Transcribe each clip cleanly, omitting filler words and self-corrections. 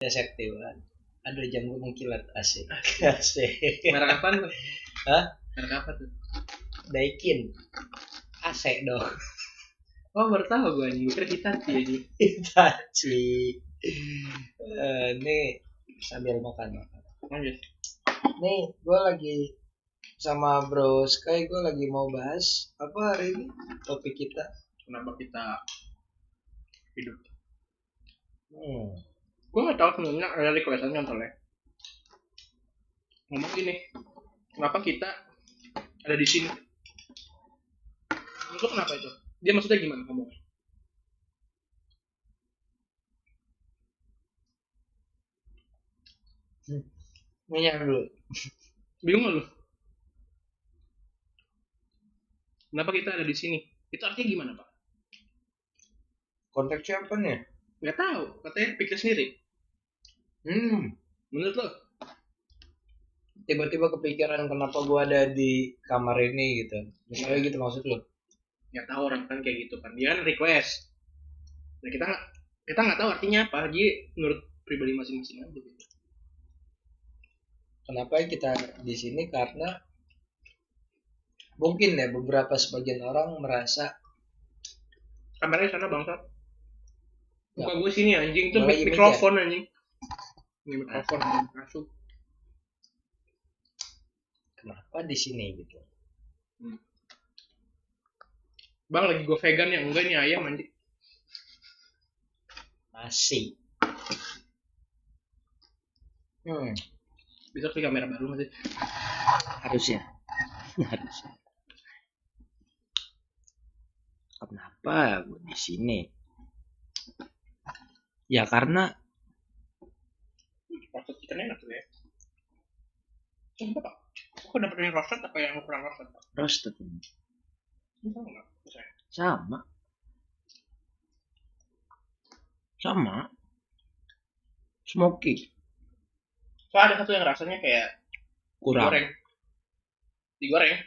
Desektivan. Aduh jam gue mengkilat asik. Asik. Merek apaan tuh? Hah? Merek apa tuh? Daikin. AC dong. Oh baru tahu gue anjing. Gue kira Hitachi aja. Itachi. Nih sambil makan. Lanjut. Nih gue lagi sama Bro Sky, gue lagi mau bahas apa hari ini topik kita. Kenapa kita hidup? Gue nggak tahu sebenarnya ada requestan contohnya. Ngomong gini, kenapa kita ada di sini? Itu kenapa itu? Dia maksudnya gimana ngomongnya? Minyak dulu. Bingung nggak lu? Kenapa kita ada di sini? Itu artinya gimana pak? Konteksnya apa nih? Nggak tahu. Katanya pikir sendiri. Menurut lo? Tiba-tiba kepikiran kenapa gue ada di kamar ini gitu. Misalnya gitu maksud lo? Nggak tahu orang kan kayak gitu kan. Dia kan request. Nah kita nggak tahu artinya apa. Jadi menurut pribadi masing-masing aja gitu. Kenapa kita di sini? Karena mungkin ya beberapa sebagian orang merasa kameranya sana bangsa. Muka gue sini anjing tuh Mulai mikrofon anjing. Ini mikrofon masuk. Kenapa di sini gitu? Bang lagi gue vegan ya enggak ini ayam anjing. Masih. Bisa beli kamera baru masih? Harusnya. Kenapa gue di sini? Ya karena roasted chicken enak tuh ya. Coba pak, kok dapetin roasted apa yang kurang roasted pak? Roasted. Sama. Smoky. So ada satu yang rasanya kayak kurang. Digoreng.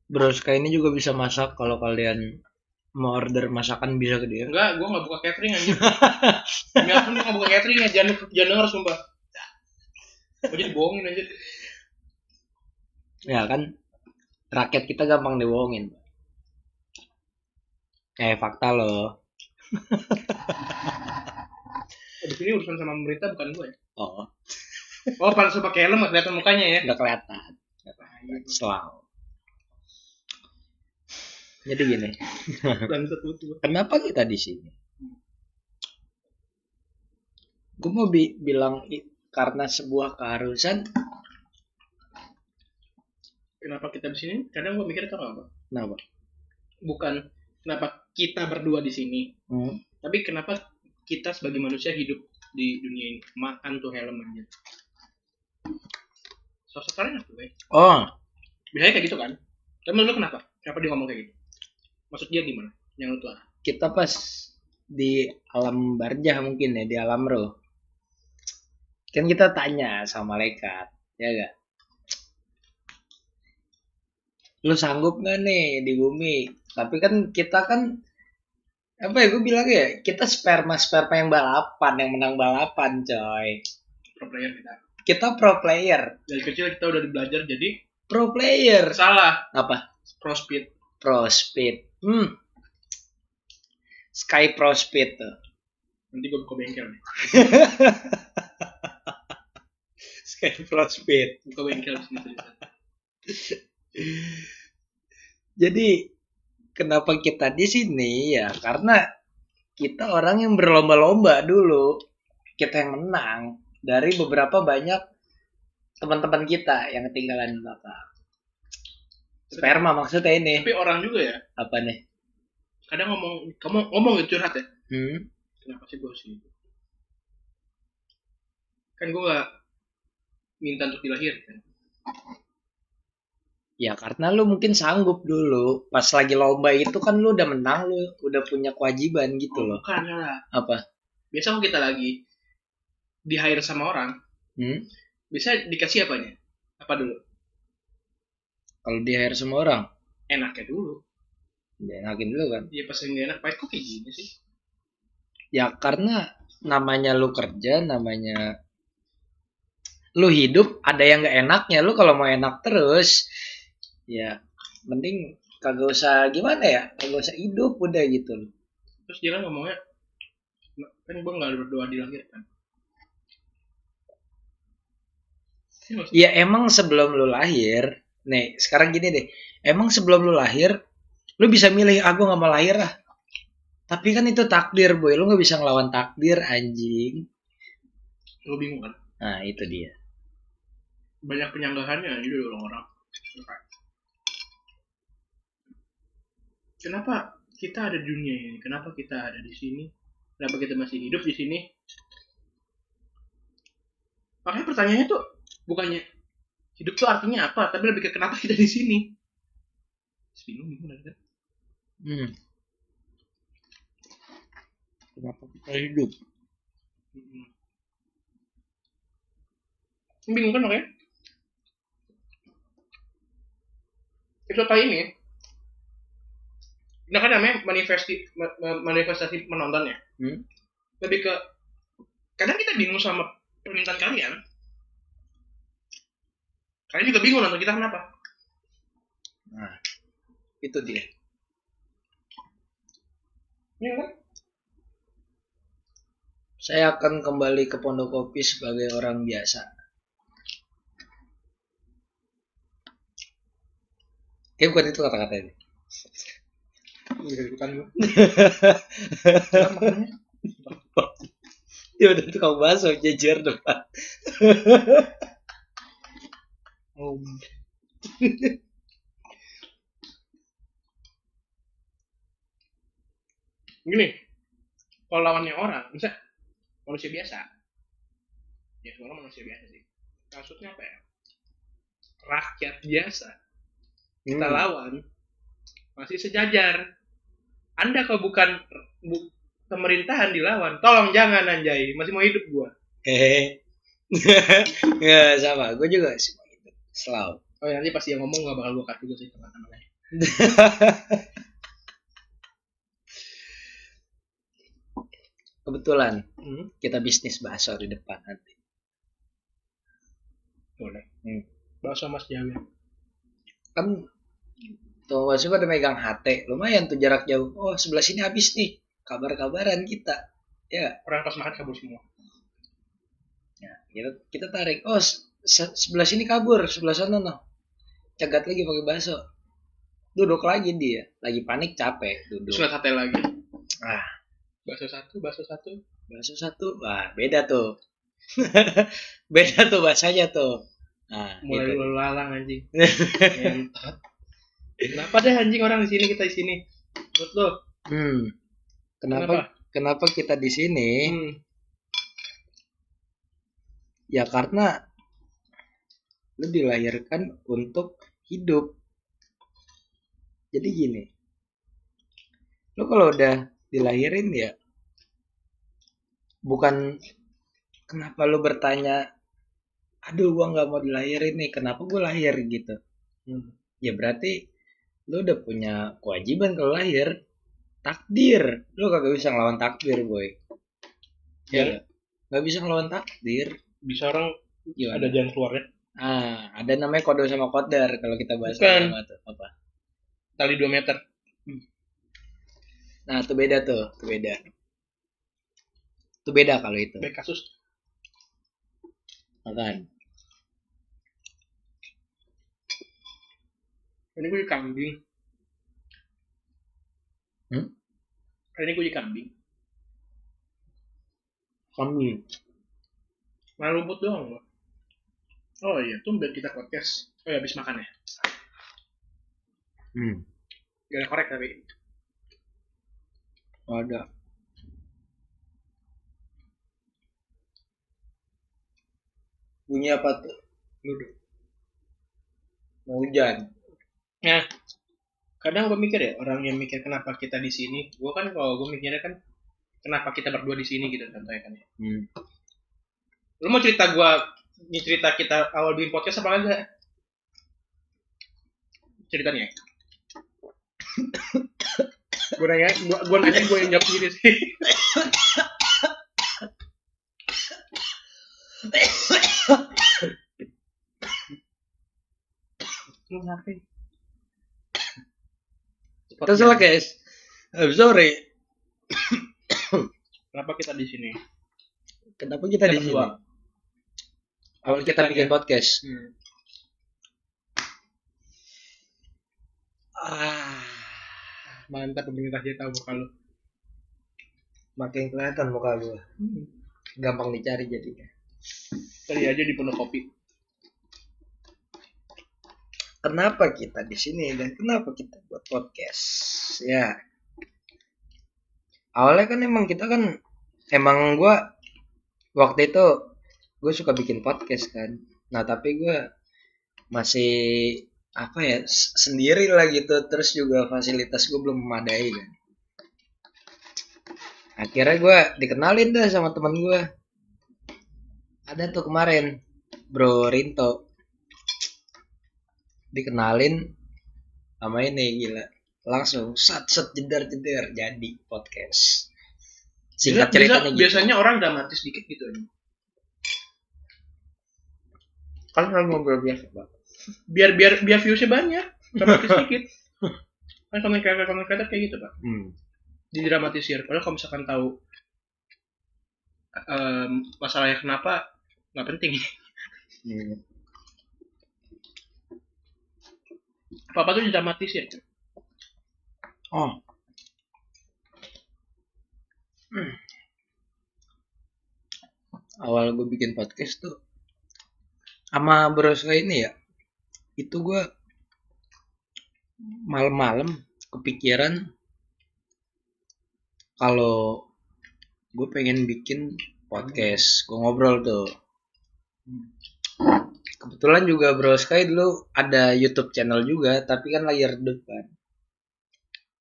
Bro Sky ini juga bisa masak kalau kalian mau order masakan bisa ke dia. Enggak, gue nggak buka catering aja. Demi apa nih nggak buka catering ya? Jangan denger sumpah. Gue jadi bohongin aja. Ya kan, rakyat kita gampang dibohongin. Fakta loh. Di sini urusan sama pemerintah bukan gue ya. Oh, pantas pakai helm nggak kelihatan mukanya ya? Nggak kelihatan. Selalu. Jadi gini. Kenapa kita di sini? Gue mau bilang karena sebuah keharusan. Kenapa kita di sini? Kadang gue mikir tau apa? Kenapa? Bukan kenapa kita berdua di sini, tapi kenapa kita sebagai manusia hidup di dunia ini makan tuh helm aja. Sosok kalian apa guys? Biasanya kayak gitu kan? Tapi menurut lu kenapa? Kenapa dia ngomong kayak gitu? Maksud dia gimana? Yang lu tuh kita pas di alam barzah mungkin ya, di alam roh. Kan kita tanya sama malaikat, ya gak? Lu sanggup gak nih di bumi? Tapi kan kita kan apa ya gue bilang ya, kita sperma yang balapan, yang menang balapan coy. Pro player kita. Kita pro player. Dari kecil kita udah belajar jadi pro player. Salah. Apa? Pro speed. Sky Pro Speed tuh. Nanti gue buka bengkel nih. Sky Pro Speed. Buka bengkel sini. Jadi kenapa kita di sini ya? Karena kita orang yang berlomba-lomba dulu. Kita yang menang dari beberapa banyak teman-teman kita yang ketinggalan belakang. Sperma maksudnya ini. Tapi orang juga ya. Apa nih? Kadang ngomong gitu curhat ya. Kenapa sih gue sini? Kan gue gak minta untuk dilahirkan. Ya karena lu mungkin sanggup dulu. Pas lagi lomba itu kan lu udah menang, lu udah punya kewajiban gitu loh. Bukan lah. Apa? Biasa kalau kita lagi di hire sama orang, bisa dikasih apanya? Apa dulu? Kalau di hire sama orang? Enaknya dulu. Ya, enakin dulu kan. Iya pas yang enak, baik kok kayak gini sih. Ya karena namanya lu kerja, namanya lu hidup, ada yang gak enaknya. Lu kalau mau enak terus, ya mending kagak usah gimana ya, kagak usah hidup udah gitu. Terus dia kan ngomongnya, kan gue nggak berdoa dilahirkan. Ya emang sebelum lu lahir, nih sekarang gini deh, emang sebelum lu lahir, lu bisa milih, gue gak mau lahir lah. Tapi kan itu takdir boy, lu gak bisa ngelawan takdir anjing. Lu bingung kan? Nah itu dia. Banyak penyanggahannya gitu orang-orang. Kenapa kita ada di dunia ini? Kenapa kita ada di sini? Kenapa kita masih hidup di sini? Makanya pertanyaannya tuh bukannya hidup tuh artinya apa, tapi lebih ke kenapa kita di sini. Bingung kan? Kenapa kita hidup? Bingung kan makanya? Episode kali ini, nah kan namanya manifestasi menonton ya. Lebih ke kadang kita bingung sama permintaan kalian. Kalian juga bingung nonton kita kenapa? Nah, itu dia. Iya kan? Saya akan kembali ke Pondok Kopi sebagai orang biasa. Bukan itu kata-katanya. Bukan gue. Ya udah tukang bakso jejer depan. Gini, kalau lawannya orang, misalnya manusia biasa, ya semua manusia biasa sih. Maksudnya apa ya? Rakyat biasa. Kita lawan masih sejajar. Anda kalau bukan pemerintahan dilawan, tolong jangan anjay, masih mau hidup gua. Ya sama, gue juga sih mau hidup. Selalu. Oh ya, nanti pasti yang ngomong gak bakal gua cut juga sih teman-teman. Kebetulan kita bisnis bakso di depan nanti. Boleh. Bakso Mas Jawi. Kan tuh bakso pada megang HT, lumayan tuh jarak jauh. Oh sebelah sini habis nih, kabar-kabaran kita. Ya. Orang pas makan kabur semua. Ya, kita tarik. Oh sebelah sini kabur, sebelah sana noh. Cegat lagi pakai bakso. Duduk lagi dia, lagi panik capek duduk. Terus HT lagi. Bakso satu, wah beda tuh. Beda tuh bahasanya tuh. Nah, mulai gitu. Lalang anjing. Kenapa deh anjing orang di sini, kita di sini? Menurut lo? Kenapa kita di sini? Ya karena lu dilahirkan untuk hidup. Jadi gini. Lu kalau udah dilahirin ya bukan kenapa lu bertanya, aduh gua nggak mau dilahirin nih, kenapa gua lahir gitu. Ya berarti lu udah punya kewajiban kalau lahir. Takdir, lu kagak bisa ngelawan takdir boy. Ya nggak bisa ngelawan takdir. Bisa orang ada jalan keluarnya. Ada namanya kode sama kodar kalau kita bahas apa? Tali 2 meter. Nah, itu beda tuh, Itu beda kalau itu. Baik kasus. Makan. Ini gue kambing. Ini gue kambing. Malah rumput doang loh. Oh iya, tumben kita podcast. Oh ya, habis makan ya. Gak ada korek tapi. Ada. Bunyi apa tuh? Duduk. Mau hujan. Nah, kadang gue mikir ya, orang yang mikir kenapa kita di sini. Gue kan kalau gue mikirnya kan kenapa kita berdua di sini gitu contohnya kan ya. Lu mau cerita kita awal bikin podcast apa enggak? Ceritanya. Gue nanya gue yang jawab sendiri sih. Lu ngapain? Kesel guys. I'm sorry. Kenapa kita di sini? Kenapa kita di sini? berdua. Awal kita bikin podcast. Mantap, pemerintah dia tahu muka lu. Makin kelihatan muka gue. Gampang dicari jadinya. Cari aja di Pondok Kopi. Kenapa kita di sini dan kenapa kita buat podcast? Ya. Awalnya kan emang gue waktu itu gue suka bikin podcast kan. Nah tapi gue masih apa ya sendiri lah gitu, terus juga fasilitas gue belum memadai kan. Akhirnya gue dikenalin dah sama teman gue. Ada tuh kemarin Bro Rinto, dikenalin sama ini, gila langsung set jeder jadi podcast. Singkat ceritanya gitu. Biasanya orang dramatis dikit gitu. Kan ngobrol biasa Pak. Biar viewsnya banyak, dramatis dikit. Kan komen kreator kayak gitu Pak. Didramatisir. Padahal kalau misalkan tahu masalahnya kenapa, nggak penting. Apa tuh didramatisir. Awal gue bikin podcast tuh sama Bros ini ya, itu gue malam-malam kepikiran kalau gue pengen bikin podcast. Gue ngobrol tuh. Kebetulan juga Bro Sky dulu ada YouTube channel juga, tapi kan lagi redup kan.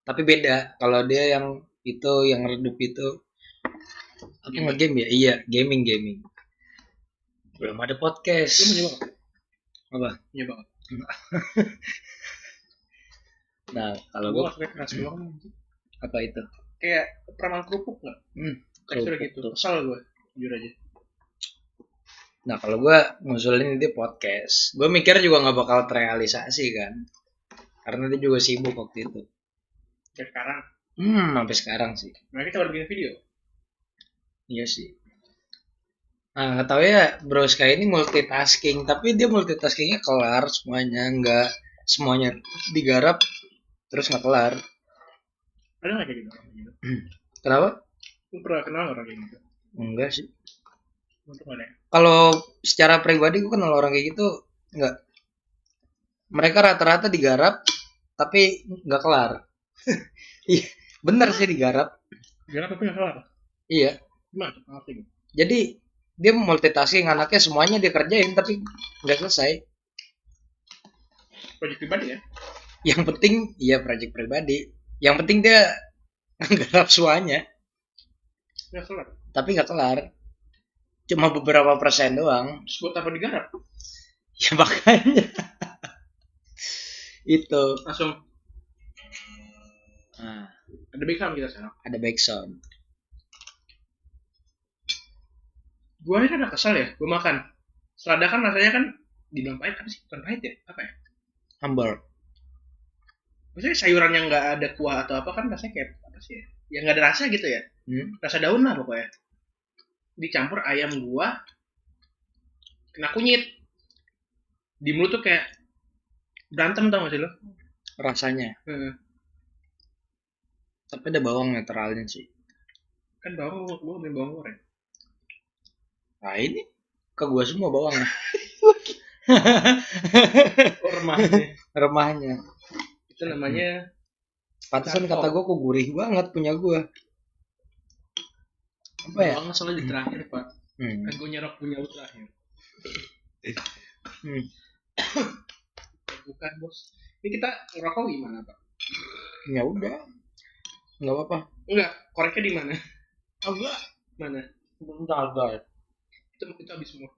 Tapi beda, kalau dia yang redup itu apa nge-game ya? Iya, gaming. Belum ada podcast. Lu mencoba apa? Nyoba. Nah, kalau gue keras doang. Apa itu? Kayak peramal kerupuk nggak? Teksturnya gitu. Kesal gue, jujur aja. Nah, kalau gue ngusulin dia podcast, gue mikir juga nggak bakal terrealisasi kan, karena dia juga sibuk waktu itu. Sampai sekarang? Sampai sekarang sih. Nah, kita baru bikin video. Iya sih. Nah, nggak tahu ya, Bro Sky ini multitasking, tapi dia multitaskingnya kelar semuanya, nggak semuanya digarap terus nggak kelar. Ada nggak kayak gitu? Kenapa? Lu pernah kenal orang kayak gitu? Enggak sih. Untuk mana? Kalau secara pribadi gue kenal orang kayak gitu enggak. Mereka rata-rata digarap tapi nggak kelar. Iya, bener sih digarap. Digarap tapi nggak kelar. Iya. Gimana? Ngerti gitu. Jadi dia multitasking, anaknya semuanya dia kerjain tapi nggak selesai. Proyek pribadi ya? Yang penting iya proyek pribadi. Yang penting dia nggarap semuanya. Nggak kelar. Tapi nggak kelar. Cuma beberapa persen doang. Terus buat apa digarap? Ya makanya. Itu. Langsung. Nah, ada background kita sekarang. Ada backsound. Gue aja udah kesel ya. Gue makan selada kan rasanya kan dibilang pahit apa sih? Bukan pahit ya? Apa ya? Humble. Maksudnya sayuran yang nggak ada kuah atau apa kan rasanya kayak apa sih ya? Yang nggak ada rasa gitu ya? Rasa daun lah pokoknya. Dicampur ayam gua kena kunyit. Di mulut tuh kayak berantem, tau gak sih lo? Rasanya. Tapi ada bawang netralnya sih. Kan bawang gua ambil bawang goreng. Nah ini ke gua semua bawangnya. Remahnya. Itu namanya pantesan kata gua kok gurih banget punya gua. Apa ya? Bawang soalnya di terakhir Pak. Kan gua nyerok punya lu terakhir. Bukan bos. Ini kita ngerokok gimana Pak? Ya udah. Nggak apa-apa. Enggak, koreknya di mana? Enggak. Mana? Enggak. Itu habis semua.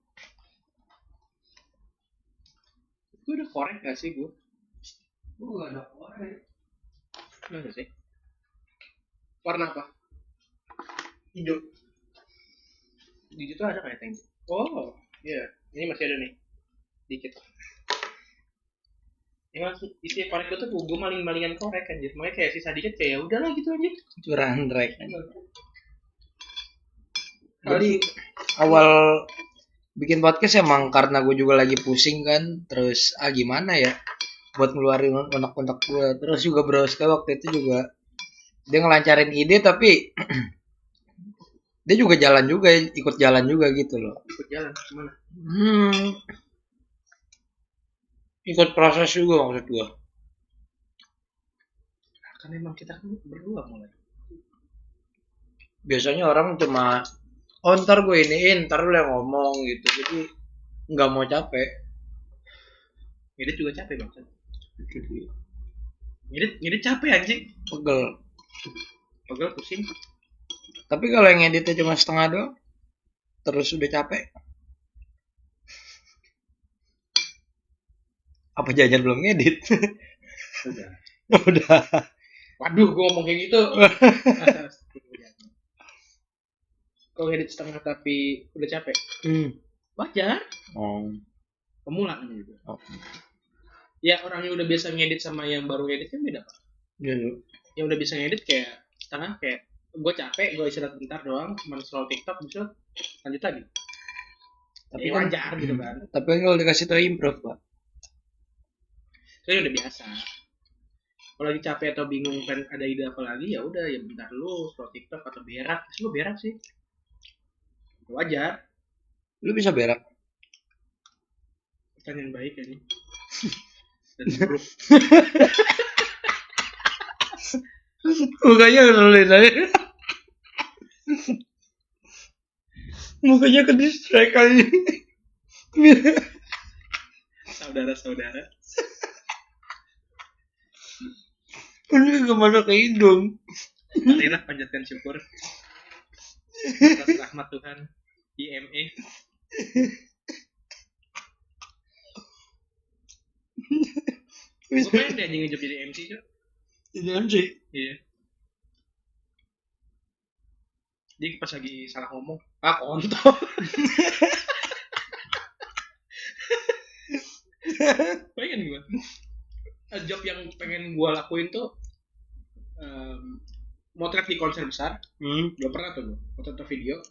Gue udah korek gak sih gue? Gue gak ada korek. Enggak sih? Warna apa? Hijau. Di situ ada kayak tank. Oh, iya. Ini masih ada nih. Dikit. Ya maksud isi korek itu tuh gue maling-malingan korek anjir. Makanya kayak sisa dikit kayak ya udahlah gitu anjir. Curahan rek. Jadi awal bikin podcast emang karena gue juga lagi pusing kan, terus gimana ya buat ngeluarin unek-unek gue. Terus juga Broska waktu itu juga dia ngelancarin ide tapi dia juga jalan juga, ikut jalan juga gitu loh. Ikut jalan kemana? Ikut proses juga maksud gue. Kan emang kita kan berdua mulai. Biasanya orang cuma ntar gue iniin, ntar lu yang ngomong gitu. Jadi nggak mau capek. Ngedit juga capek banget. Ngedit capek anjing. Pegel pusing. Tapi kalau yang editnya cuma setengah doang, terus udah capek. Apa jajan belum ngedit? Udah. Udah. Waduh, gue ngomong kayak gitu. Kalau ngedit setengah tapi udah capek. Wajar. Pemula kan gitu. Ya orang yang udah biasa ngedit sama yang baru ngedit kan beda, Pak. Iya. Yang udah bisa ngedit kayak setengah kayak gue capek, gue istirahat bentar doang, cuma scroll TikTok bisa lanjut lagi. Tapi ya, wajar gitu kan. Tapi kalau dikasih tahu improve, Pak. Itu udah biasa. Kalau lagi capek atau bingung kan ada ide apa lagi ya udah ya bentar lu scroll TikTok atau berak. Terus lu berak sih. Wajar. Lu bisa berak? Pertanyaan baik ya nih. Dan buruk. Mukanya ngeselin aja. Mukanya ke distract kali. Saudara-saudara. Ini gak masuk ke hidung. Marilah panjatkan syukur atas rahmat Tuhan. IME. Gue pengen deh ngejob jadi MC Cok. Jadi MC? Iya. Jadi pas lagi salah ngomong kontol. Pengen gue job yang pengen gue lakuin tuh motret di konser besar. Belum pernah tuh gue motret video.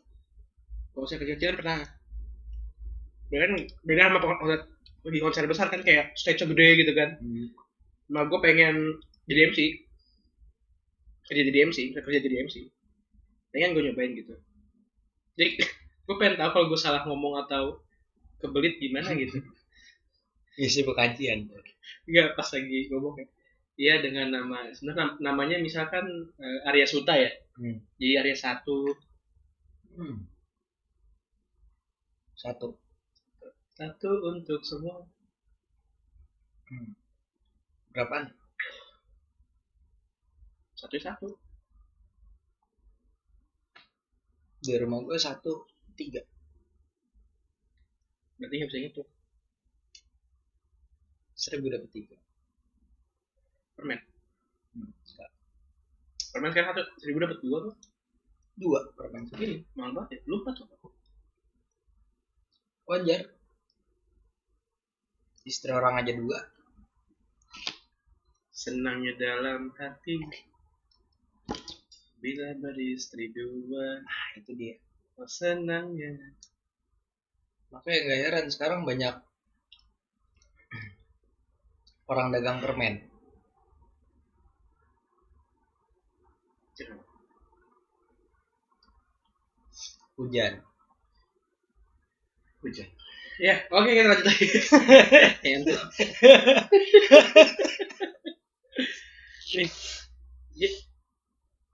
Konser kecil-kecilan pernah. Beda sama motret di konser besar kan kayak stage gede gitu kan. Nah gue pengen jadi MC. Kerja jadi MC. Pengen gue nyobain gitu. Jadi gue pengen tahu kalau gue salah ngomong atau kebelit gimana gitu. Isi pekajian. Enggak, pas lagi ngomong ya. Iya dengan nama, sebenarnya namanya misalkan Arya Suta ya. Jadi Arya 1. Satu untuk semua. Berapaan? 1. Di rumah gue 1, 3. Berarti nggak bisa ngitung. 1.000 dapat 3. Permen. Permen sekarang 1.000 dapat 2 tuh. 2 permen segini. Mahal banget ya. Lupa tuh. Wajar. Istri orang aja 2. Senangnya dalam hati bila beristri 2. Nah itu dia. Oh senangnya. Makanya gak heran sekarang banyak orang dagang permen. Hujan. Ya, oke kita lanjut lagi.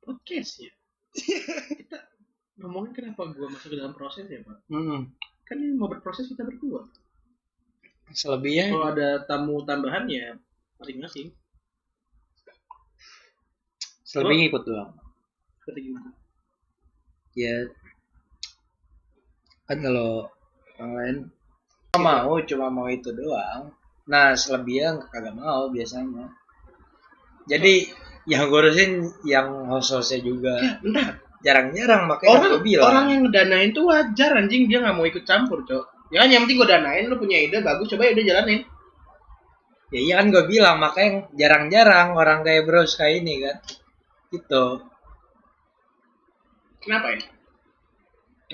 Podcast ya. Kita ngomongin kenapa gua masuk ke dalam proses ya, Pak? Kan yang mau berproses kita berdua. Selebihnya kalau ada tamu tambahan ya masing-masing. Selebihnya ikut doang. Seperti gimana? Ya kan kalau orang lain cuma mau itu doang. Nah selebihnya kagak mau biasanya. Jadi yang ngurusin yang host-hostnya juga. Ya, bentar. Jarang-jarang makanya gue bilang. Orang yang ngedanain tuh wajar anjing, dia nggak mau ikut campur, Cok. Ya kan yang penting gue danain, lu punya ide bagus, coba ya udah jalanin. Ya iya kan gue bilang, makanya jarang-jarang orang kayak Bros kayak ini kan. Gitu. Kenapa ya?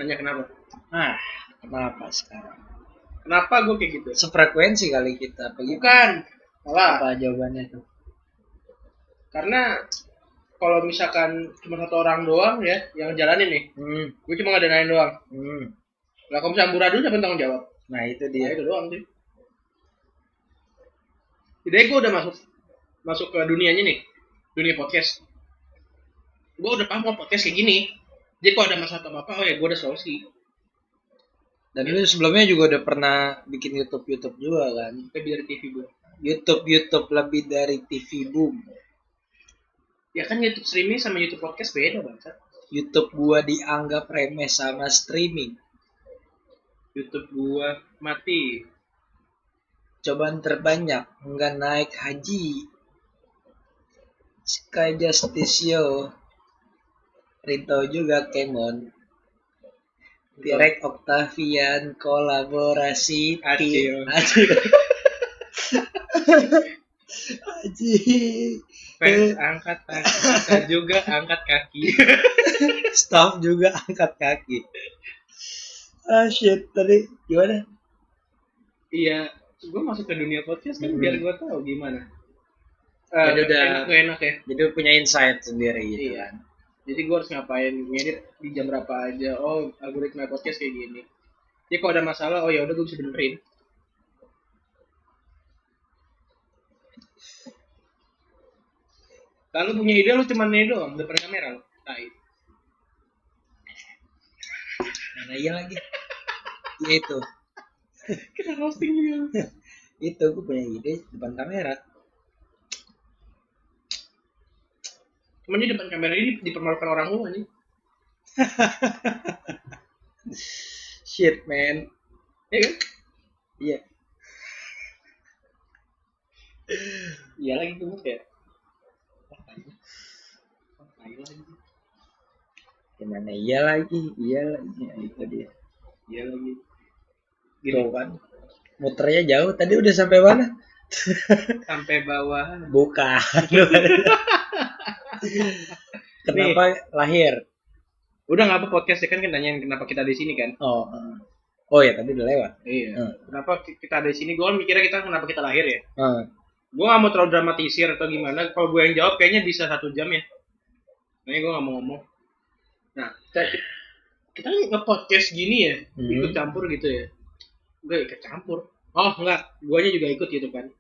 Nanya kenapa? Nah, kenapa sekarang? Kenapa gue kayak gitu? Sefrekuensi kali kita. Bukan. Salah. Apa jawabannya tuh? Karena kalau misalkan cuma satu orang doang ya yang jalanin nih, gue cuma ngedanain doang. Lah kalau misalnya amburadul siapa yang tanggung jawab? Nah itu dia. Nah, itu doang sih. Jadi gue udah masuk ke dunianya nih, dunia podcast. Gue udah paham podcast kayak gini. Jadi kalau ada masalah atau apa, oh ya gue ada solusi. Dan lu sebelumnya juga udah pernah bikin YouTube juga kan? Lebih dari TV gue. YouTube lebih dari TV boom. Ya kan YouTube streaming sama YouTube podcast beda banget. YouTube gua dianggap remeh sama streaming. YouTube gua mati. Cobaan terbanyak nggak naik haji. Sky Justicio. Rinto juga Kemon. Direk Octavian kolaborasi Acil. Aji. Fans angkat kaki, kita juga angkat kaki. Staff juga angkat kaki. Ah shit, tadi gimana? Iya, gue masuk ke dunia podcast kan biar gue tahu gimana. Jadi udah enak ya. Jadi punya insight sendiri gitu kan. Jadi gue harus ngapain, ngedit di jam berapa aja. Oh, algoritma podcast kayak gini. Jadi kalau ada masalah, oh ya udah gue bisa benerin. Kalau punya ide lu cuma nih doang depan kamera lo. Tai. Mana iya lagi? Ya itu. Kita roasting juga. Itu gue punya ide depan kamera. Cuman di depan kamera ini dipermalukan orang lu nih. Shit man. Iya kan? Iya. Iya lagi tuh kayak. Gimana iya lagi? Ya, itu dia. Iya lagi. Gitu kan. Muternya jauh. Tadi udah sampai mana? Sampai bawah. Bukan. Kenapa lahir? Udah nggak apa podcast kan nanyain kenapa kita di sini kan? Oh ya tadi udah lewat. Iya. Kenapa kita ada di sini? Gue mikirnya kita kenapa kita lahir ya? Gue nggak mau terlalu dramatisir atau gimana. Kalau gue yang jawab kayaknya bisa 1 jam ya. Makanya gue nggak mau ngomong. Nah, kita nge-podcast gini ya, ikut campur gitu ya. Gue ikut campur. Oh enggak, guanya juga ikut gitu kan.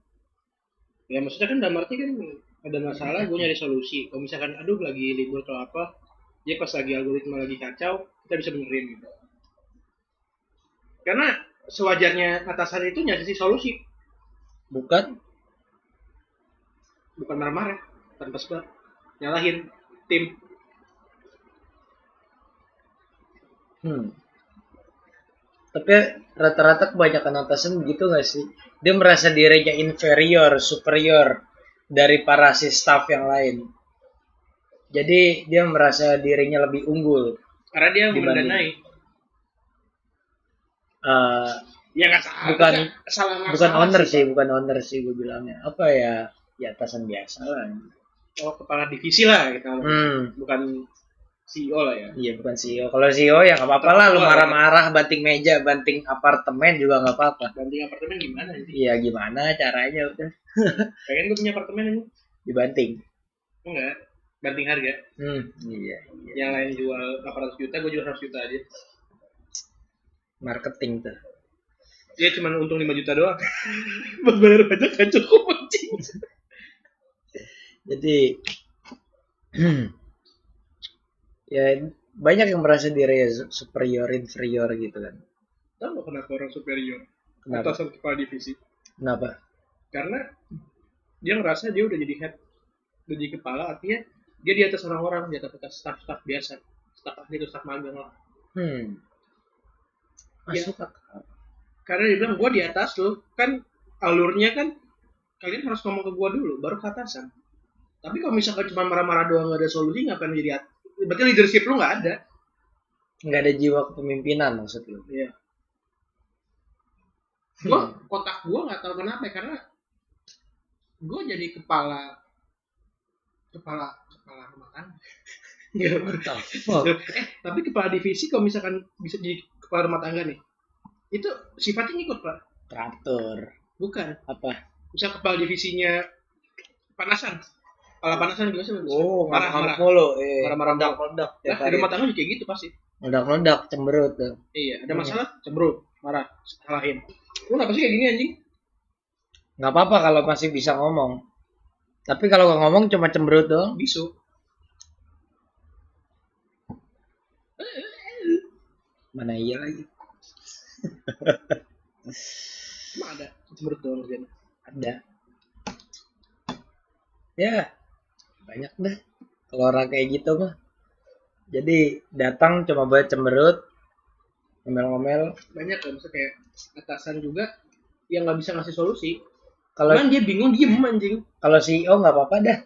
Ya maksudnya kan dalam arti kan ada masalah, gue nyari solusi. Kalau misalkan aduh lagi libur atau apa, dia pas lagi algoritma lagi kacau, kita bisa benerin gitu. Karena sewajarnya atasan itu nyari solusi. Bukan marah-marah, tanpa sebab. Nyalahin tim. Tapi rata-rata kebanyakan atasan begitu nggak sih? Dia merasa dirinya inferior, superior dari para si staff yang lain. Jadi dia merasa dirinya lebih unggul. Karena dia mendanai. Ya nggak salah. Bukan owner sih gue bilangnya. Apa ya? Ya atasan biasa lah. Oh kepala divisi lah kita. Bukan CEO lah ya. Iya bukan CEO. Kalau CEO ya nggak apa-apa lah. Lu marah-marah, banting meja, banting apartemen juga nggak apa-apa. Banting apartemen gimana sih? Iya gimana caranya udah. Pengen gue punya apartemen ini. Dibanting. Enggak. Banting harga. Iya. Yang lain jual 800 juta, gue jual 100 juta aja. Marketing tuh. Dia cuma untung 5 juta doang. Buat bayar pajak kan cukup anjing. Jadi ya banyak yang merasa diri superior inferior gitu kan. Tahu kenapa orang superior? Kenapa? Atasan kepala divisi. Kenapa? Karena dia ngerasa dia udah jadi head, udah jadi kepala, artinya dia di atas orang-orang, di atas staff biasa, staff ahli atau staff magang lah. Masuk ya, karena dia bilang gue di atas lo, kan alurnya kan kalian harus ngomong ke gue dulu, baru ke atasan. Tapi kalau misalkan cuma marah-marah doang nggak ada solusi, ngapain jadi berarti leadership lu nggak ada. Nggak ada jiwa kepemimpinan maksud lu. Iya. Gue kotak gue nggak tahu kenapa ya, karena gue jadi kepala rumah tangga. Tapi kepala divisi kalau misalkan bisa jadi kepala rumah tangga nih, itu sifatnya ngikut Pak. Teratur. Bukan. Apa? Misal kepala divisinya panasan. Kepala panasan juga sih. Oh, marah-marah mulu. Marah-marah meledak. Nah, di rumah tangga juga kayak gitu pasti. Meledak, cemberut tuh. Iya, ada masalah, cemberut, marah, salahin. Lu kenapa sih kayak gini anjing? Nggak apa-apa kalau masih bisa ngomong. Tapi kalau nggak ngomong cuma cemberut doang. Bisu. Mana iya lagi. Emang ada cemberut doang kan? Ada. Ya, banyak dah. Kalau orang kayak gitu mah. Jadi datang cuma buat cemberut, ngomel-ngomel. Banyak kan, misalnya kayak atasan juga yang nggak bisa ngasih solusi. Kalau dia bingung diem anjing. Kalau CEO nggak apa-apa dah.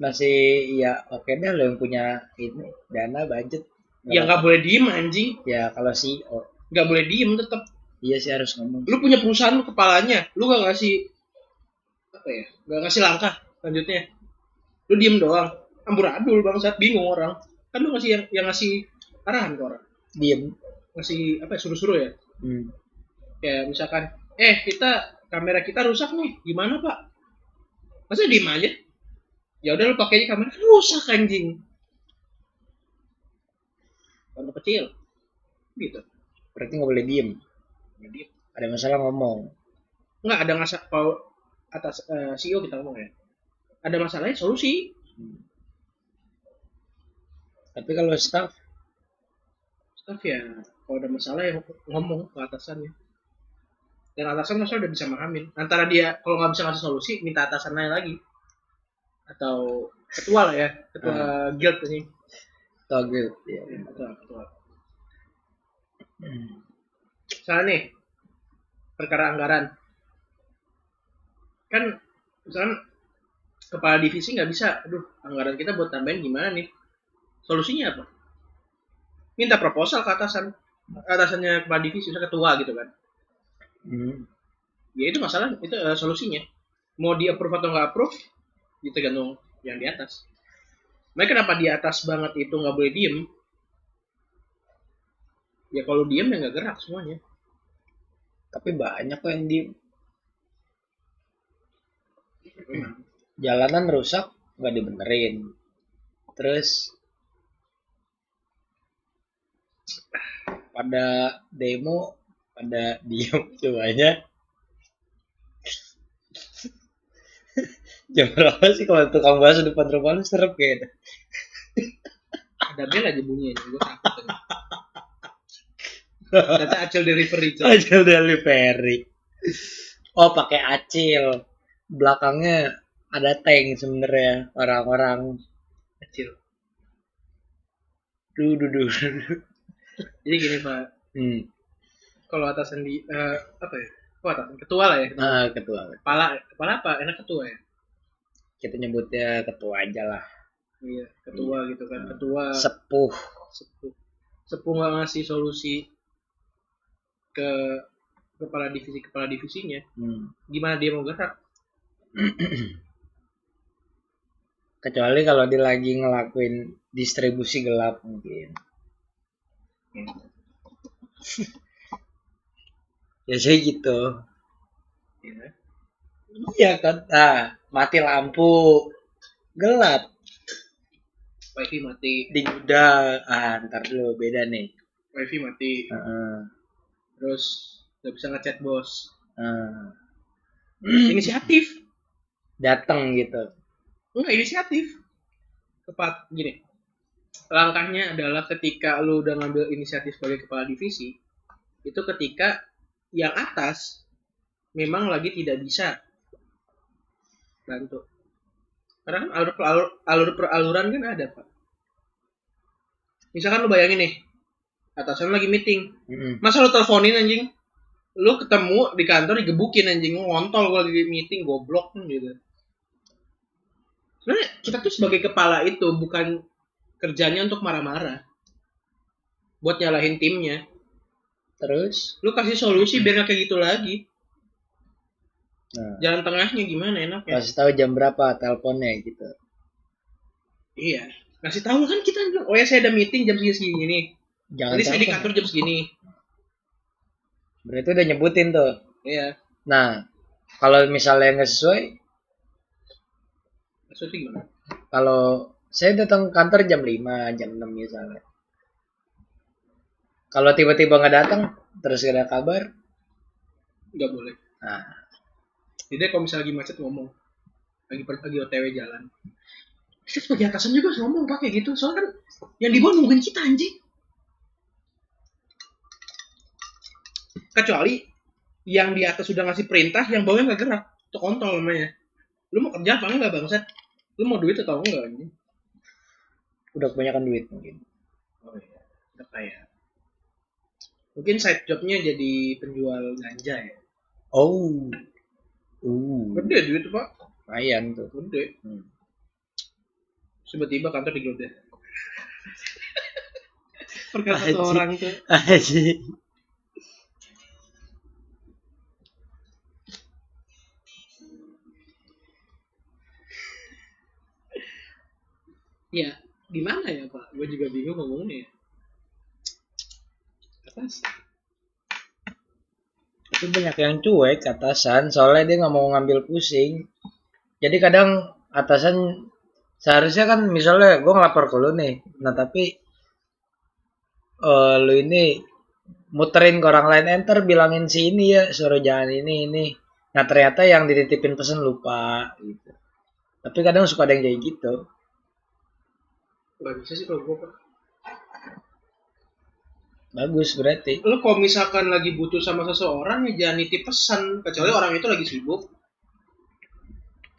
Masih ya oke dah lo yang punya ini dana budget. Ya nggak boleh diem anjing. Ya kalau CEO nggak boleh diem tetap. Iya sih harus ngomong. Lu punya perusahaan lu kepalanya, lu nggak ngasih apa ya? Nggak ngasih langkah lanjutnya. Lu diem doang. Amburadul bangsat, bingung orang. Kan lu ngasih yang ngasih arahan ke orang. Diem. Ngasih apa ya, suruh-suruh ya? Kayak misalkan, kamera kita rusak nih, gimana Pak? Masa diem aja? Ya udah lu pakai aja kamera, rusak anjing. Contoh kecil, gitu. Berarti nggak boleh diem. Ada masalah ngomong. Nggak ada masalah kalau atas CEO kita ngomong ya. Ada masalahnya solusi. Tapi kalau staff ya kalau ada masalah ya ngomong ke atasannya. Dan atasan masalah udah bisa memahamin. Antara dia kalau nggak bisa ngasih solusi, minta atasan lain lagi. Atau ketua lah ya, ketua guild ini. Ketua guild, ya. Ketua. Misalnya nih, perkara anggaran. Kan, misalnya kepala divisi nggak bisa, anggaran kita buat tambahin gimana nih? Solusinya apa? Minta proposal ke atasannya kepala divisi, misalnya ketua gitu kan. Ya itu masalah, itu solusinya. Mau di approve atau nggak approve, itu tergantung yang di atas. Makanya kenapa di atas banget itu nggak boleh diem? Ya kalau diem ya nggak gerak semuanya. Tapi banyak kok yang diem. Jalanan rusak nggak dibenerin. Terus pada demo pada diem semuanya. Jam berapa sih kalau tukang bakso depan rumah lu serem kayaknya. Ada bel aja bunyinya, gue takut. Kata Acil Delivery. Acil Delivery. Oh pakai Acil. Belakangnya ada tank sebenarnya orang-orang. Acil. Duh. Jadi gini Pak. Kalau atasan di apa ya? Atasan ketua lah ya. Ketua. Kepala apa? Enak ketua ya. Kita nyebutnya ketua aja lah. Iya, ketua gitu kan. Ketua. Sepuh Nggak ngasih solusi ke kepala divisinya. Gimana dia mau gerak? Kecuali kalau dia lagi ngelakuin distribusi gelap mungkin. Ya saya gitu. Iya kan. Mati lampu gelap. Wifi mati. Di gudang. Ntar dulu beda nih. Wifi mati. Terus nggak bisa ngechat bos. Inisiatif. Datang gitu. Enggak inisiatif. Tepat gini. Langkahnya adalah ketika lu udah ngambil inisiatif sebagai kepala divisi, itu ketika yang atas memang lagi tidak bisa bantu. Karena kan alur peraluran kan ada Pak. Misalkan lu bayangin nih, atasan lagi meeting, masa lu teleponin anjing? Lu ketemu di kantor digebukin anjing, ngontol gua lagi meeting, goblok gitu. Sebenarnya kita tuh sebagai kepala itu bukan kerjanya untuk marah-marah, buat nyalahin timnya. Terus Lu kasih solusi biar gak kayak gitu lagi. nah, Jalan tengahnya gimana enaknya? kasih tahu jam berapa teleponnya gitu. Iya. Kasih tahu kan kita bilang, oh ya saya ada meeting jam segini nih. Jangan Nanti saya di telepon. kantor jam segini. Berarti udah nyebutin tuh. Iya. Nah, kalau misalnya nggak sesuai, Maksudnya gimana? kalau saya datang kantor jam 5, jam 6 misalnya. Kalau tiba-tiba nggak datang, terus gak ada kabar, Nggak boleh. nah, Jadi kalau misalnya lagi macet ngomong. Lagi OTW jalan. Kita sebagai atasan juga harus ngomong pakai gitu. Soalnya kan yang di bawah nungguin kita anjing. Kecuali yang di atas sudah ngasih perintah, yang bawahnya nggak gerak. Itu kontrol namanya. Lu mau kerja apa enggak bangsat? Lu mau duit atau enggak anjing? udah kebanyakan duit mungkin. Oh iya, udah kaya. Mungkin side jobnya jadi penjual ganja ya. Oh, Gede duit pak. lumayan tuh. Gede. Tiba-tiba kantor digeledah. Perkara satu Anjing. orang tuh. Anjing. Ya, gimana ya pak? Gue juga bingung ngomongnya. Atas. Tapi banyak yang cuek atasan, soalnya dia nggak mau ngambil pusing. Jadi kadang atasan seharusnya kan misalnya gue ngelapor ke lu nih, nah tapi lu ini muterin ke orang lain, enter bilangin si ini ya suruh jangan ini. Nah ternyata yang dititipin pesen lupa gitu. Tapi kadang suka ada yang kayak gitu. Gak bisa sih kalau gue pak. Bagus berarti. Lu kalau misalkan lagi butuh sama seseorang ya jangan nitip pesan. Kecuali orang itu lagi sibuk.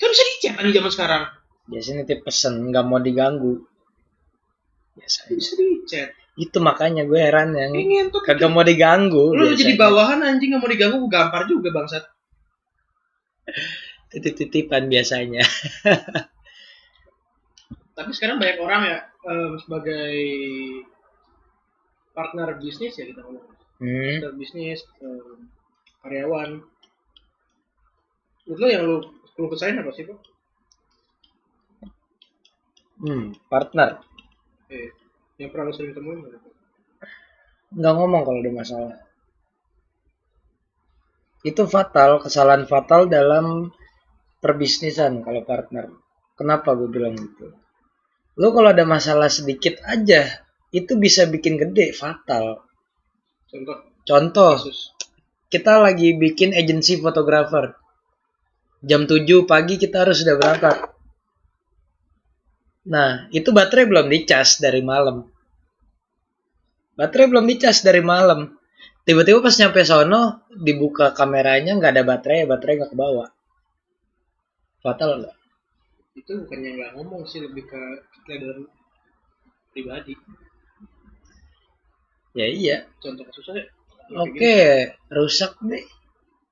Kan bisa di-chat nih zaman sekarang. Biasanya nitip pesen nggak mau diganggu. Biasanya. Bisa di-chat. Itu makanya gue heran yang Ingin tuh kagak mau diganggu. lu biasanya. jadi bawahan anjing gak mau diganggu, gampar juga bangsat. Titip-titipan biasanya. Tapi sekarang banyak orang ya sebagai partner bisnis ya kita ngomong. Partner bisnis, karyawan. Menurut lo yang lu kesahin apa sih, Pak? Partner. Yang pernah lu sering temuin apa? Nggak ngomong kalau ada masalah. Itu fatal, kesalahan fatal dalam perbisnisan kalau partner. Kenapa gue bilang gitu? Lo kalau ada masalah sedikit aja, itu bisa bikin gede, fatal. Contoh, kita lagi bikin agensi fotografer. Jam 7 pagi kita harus sudah berangkat. Nah, itu baterai belum dicas dari malam. Tiba-tiba pas nyampe sono, dibuka kameranya nggak ada baterai nggak kebawa. Fatal nggak? Itu bukannya nggak ngomong sih, lebih ke kesadaran pribadi. Ya iya. Contoh kasusnya. Oke, rusak deh.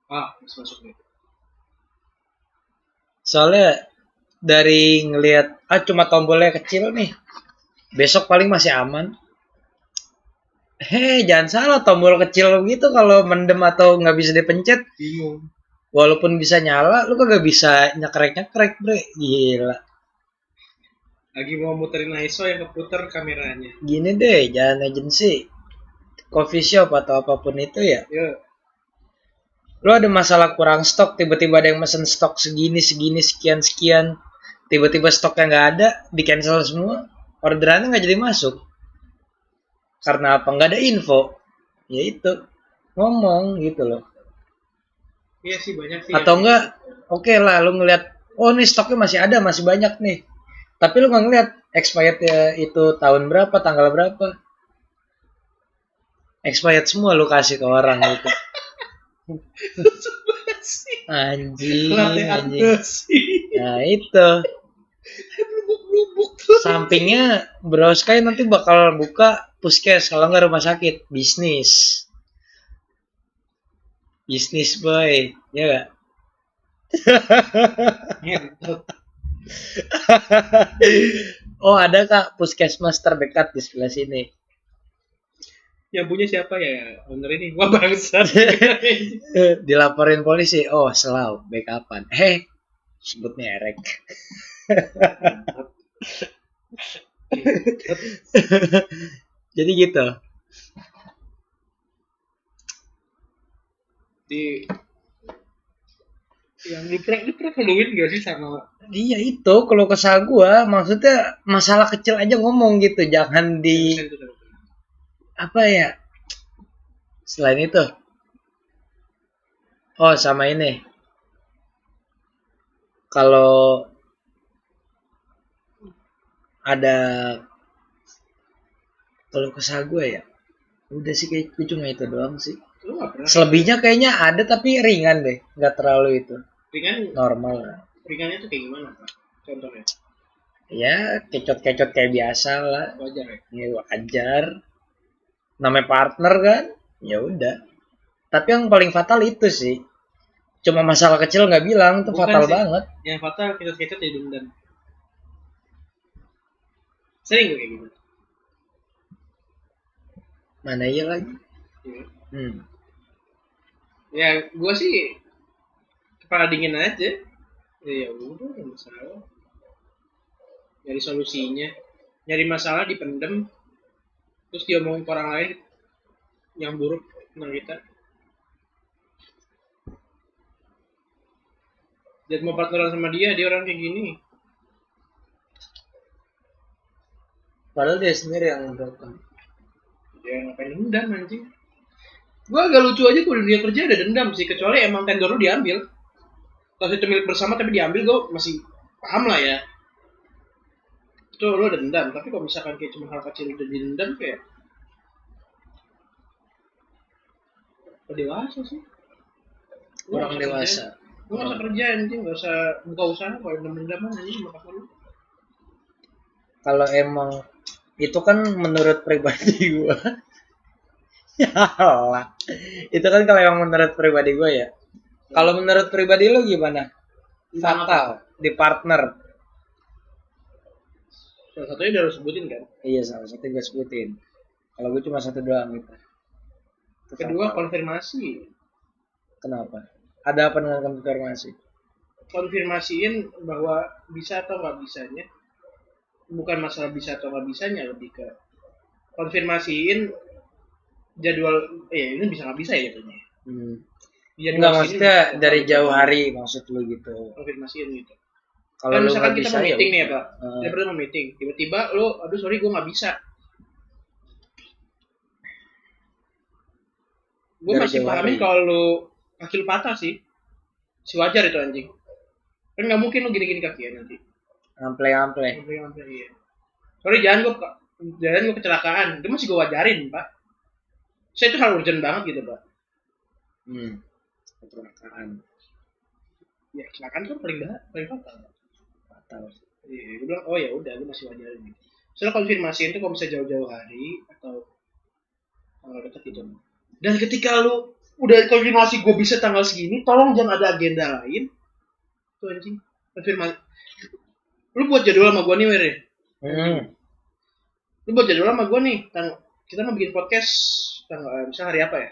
Masuk nih. Soalnya dari ngelihat cuma tombolnya kecil nih. Besok paling masih aman. Jangan salah, tombol kecil begitu kalau mendem atau nggak bisa dipencet. Bingung. Walaupun bisa nyala, lu kagak bisa nyekrek, bre. Gila. Lagi mau muterin ISO yang keputer kameranya. Gini deh, jangan agensi. Coffee shop atau apapun itu ya. Lu ada masalah kurang stok, tiba-tiba ada yang mesen stok segini, sekian. Tiba-tiba stoknya nggak ada, di cancel semua. Orderannya nggak jadi masuk. Karena apa? Nggak ada info. Ya itu, ngomong gitu loh. Iya sih banyak sih. Atau enggak, oke lah lu ngeliat, oh nih stoknya masih ada, masih banyak nih. Tapi lu nggak ngeliat expirednya itu tahun berapa, tanggal berapa. Expired semua lu kasih ke orang gitu. Anjing. Nah itu. Sampingnya Broskai nanti bakal buka puskes kalau nggak rumah sakit, bisnis boy, ya nggak? Oh, ada Kak puskesmas terdekat di sebelah sini. Yang punya siapa ya? Owner ini. Wah bangsat. Dilaporin polisi. Oh, selau, backupan. Sebutnya erek. Jadi gitu. Di yang lu pernah keluhin gak sih sama Iya itu kalau kesal gua maksudnya masalah kecil aja ngomong gitu, jangan di apa ya? Selain itu. Oh, sama ini. Kalau ada kalau kesal gua ya, udah sih kayak cuma itu doang sih. lu gak pernah? Selebihnya kayaknya ada tapi ringan deh, nggak terlalu itu. Ringan, Normal lah. ringannya tuh kayak gimana Pak? Contohnya? Ya, kecot-kecot kayak biasa lah. Wajar ya? Ya wajar. Namanya partner kan? Ya udah. Tapi yang paling fatal itu sih. Cuma masalah kecil nggak bilang, itu Bukan fatal sih. banget. Yang fatal kecot-kecot jadi dendam. Sering gue kayak gitu. Mana iya lagi? Ya. Ya gue sih kepala dingin aja. Ya udah nggak masalah. Nyari solusinya. Nyari masalah dipendem. Terus diomongin ke orang lain yang buruk tentang kita. Dan mau partneran sama dia orang kayak gini. Padahal dia sendiri yang melakukan. Ya ngapain dendam anjing. Gue agak lucu aja kalau dia kerja ada dendam sih. Kecuali emang tender lu diambil. Kalau itu milik bersama tapi diambil gue masih paham lah ya. Itu lu ada dendam. Tapi kalau misalkan kayak cuma hal kecil udah dendam kayak dewasa sih. Orang dewasa. Lu gak usah kerja anjing. Gak usah buka usaha. Kalau dendam-dendaman anjing sama partner lu. Kalau emang itu kan menurut pribadi gua. Ya Allah. Itu kan kalau yang menurut pribadi gua ya. Kalau menurut pribadi lu gimana? Fatal di partner. Salah satunya udah lu sebutin kan. Iya, salah satu gue sebutin. Kalau gue cuma satu doang gitu. Kedua konfirmasi. Kenapa? Ada apa dengan konfirmasi? Konfirmasiin bahwa bisa atau nggak bisanya. Bukan masalah bisa atau nggak bisanya, lebih ke konfirmasiin jadwal. Ini bisa nggak bisa ya jatuhnya. Enggak, maksudnya dari jauh hari maksud lu gitu. Konfirmasiin gitu. Kalau kan lu misalkan nggak kita bisa mau ya meeting nih ya udah. Pak. Kita berdua mau meeting. Tiba-tiba lu, aduh sorry gue nggak bisa. Gue Dari masih jauh pahamin hari. kalau lu kaki lu patah sih. Si wajar itu anjing. Kan nggak mungkin lu gini-gini kaki ya nanti. Ample. Iya. Sorry jangan gue kecelakaan. Itu masih gue wajarin Pak. Saya itu hal urgent banget gitu Pak. Kecelakaan. Ya kecelakaan kan paling fatal. Fatal. Iya, gue bilang oh ya udah gue masih wajarin gitu. Soalnya konfirmasiin itu kalau bisa jauh-jauh hari atau tanggal dekat gitu. Dan ketika lu udah konfirmasi gue bisa tanggal segini, tolong jangan ada agenda lain. Tuh anjing, konfirmasi. Lu buat jadwal sama gue nih, Were. Lu buat jadwal sama gue nih. Kita mau bikin podcast misalnya hari apa ya?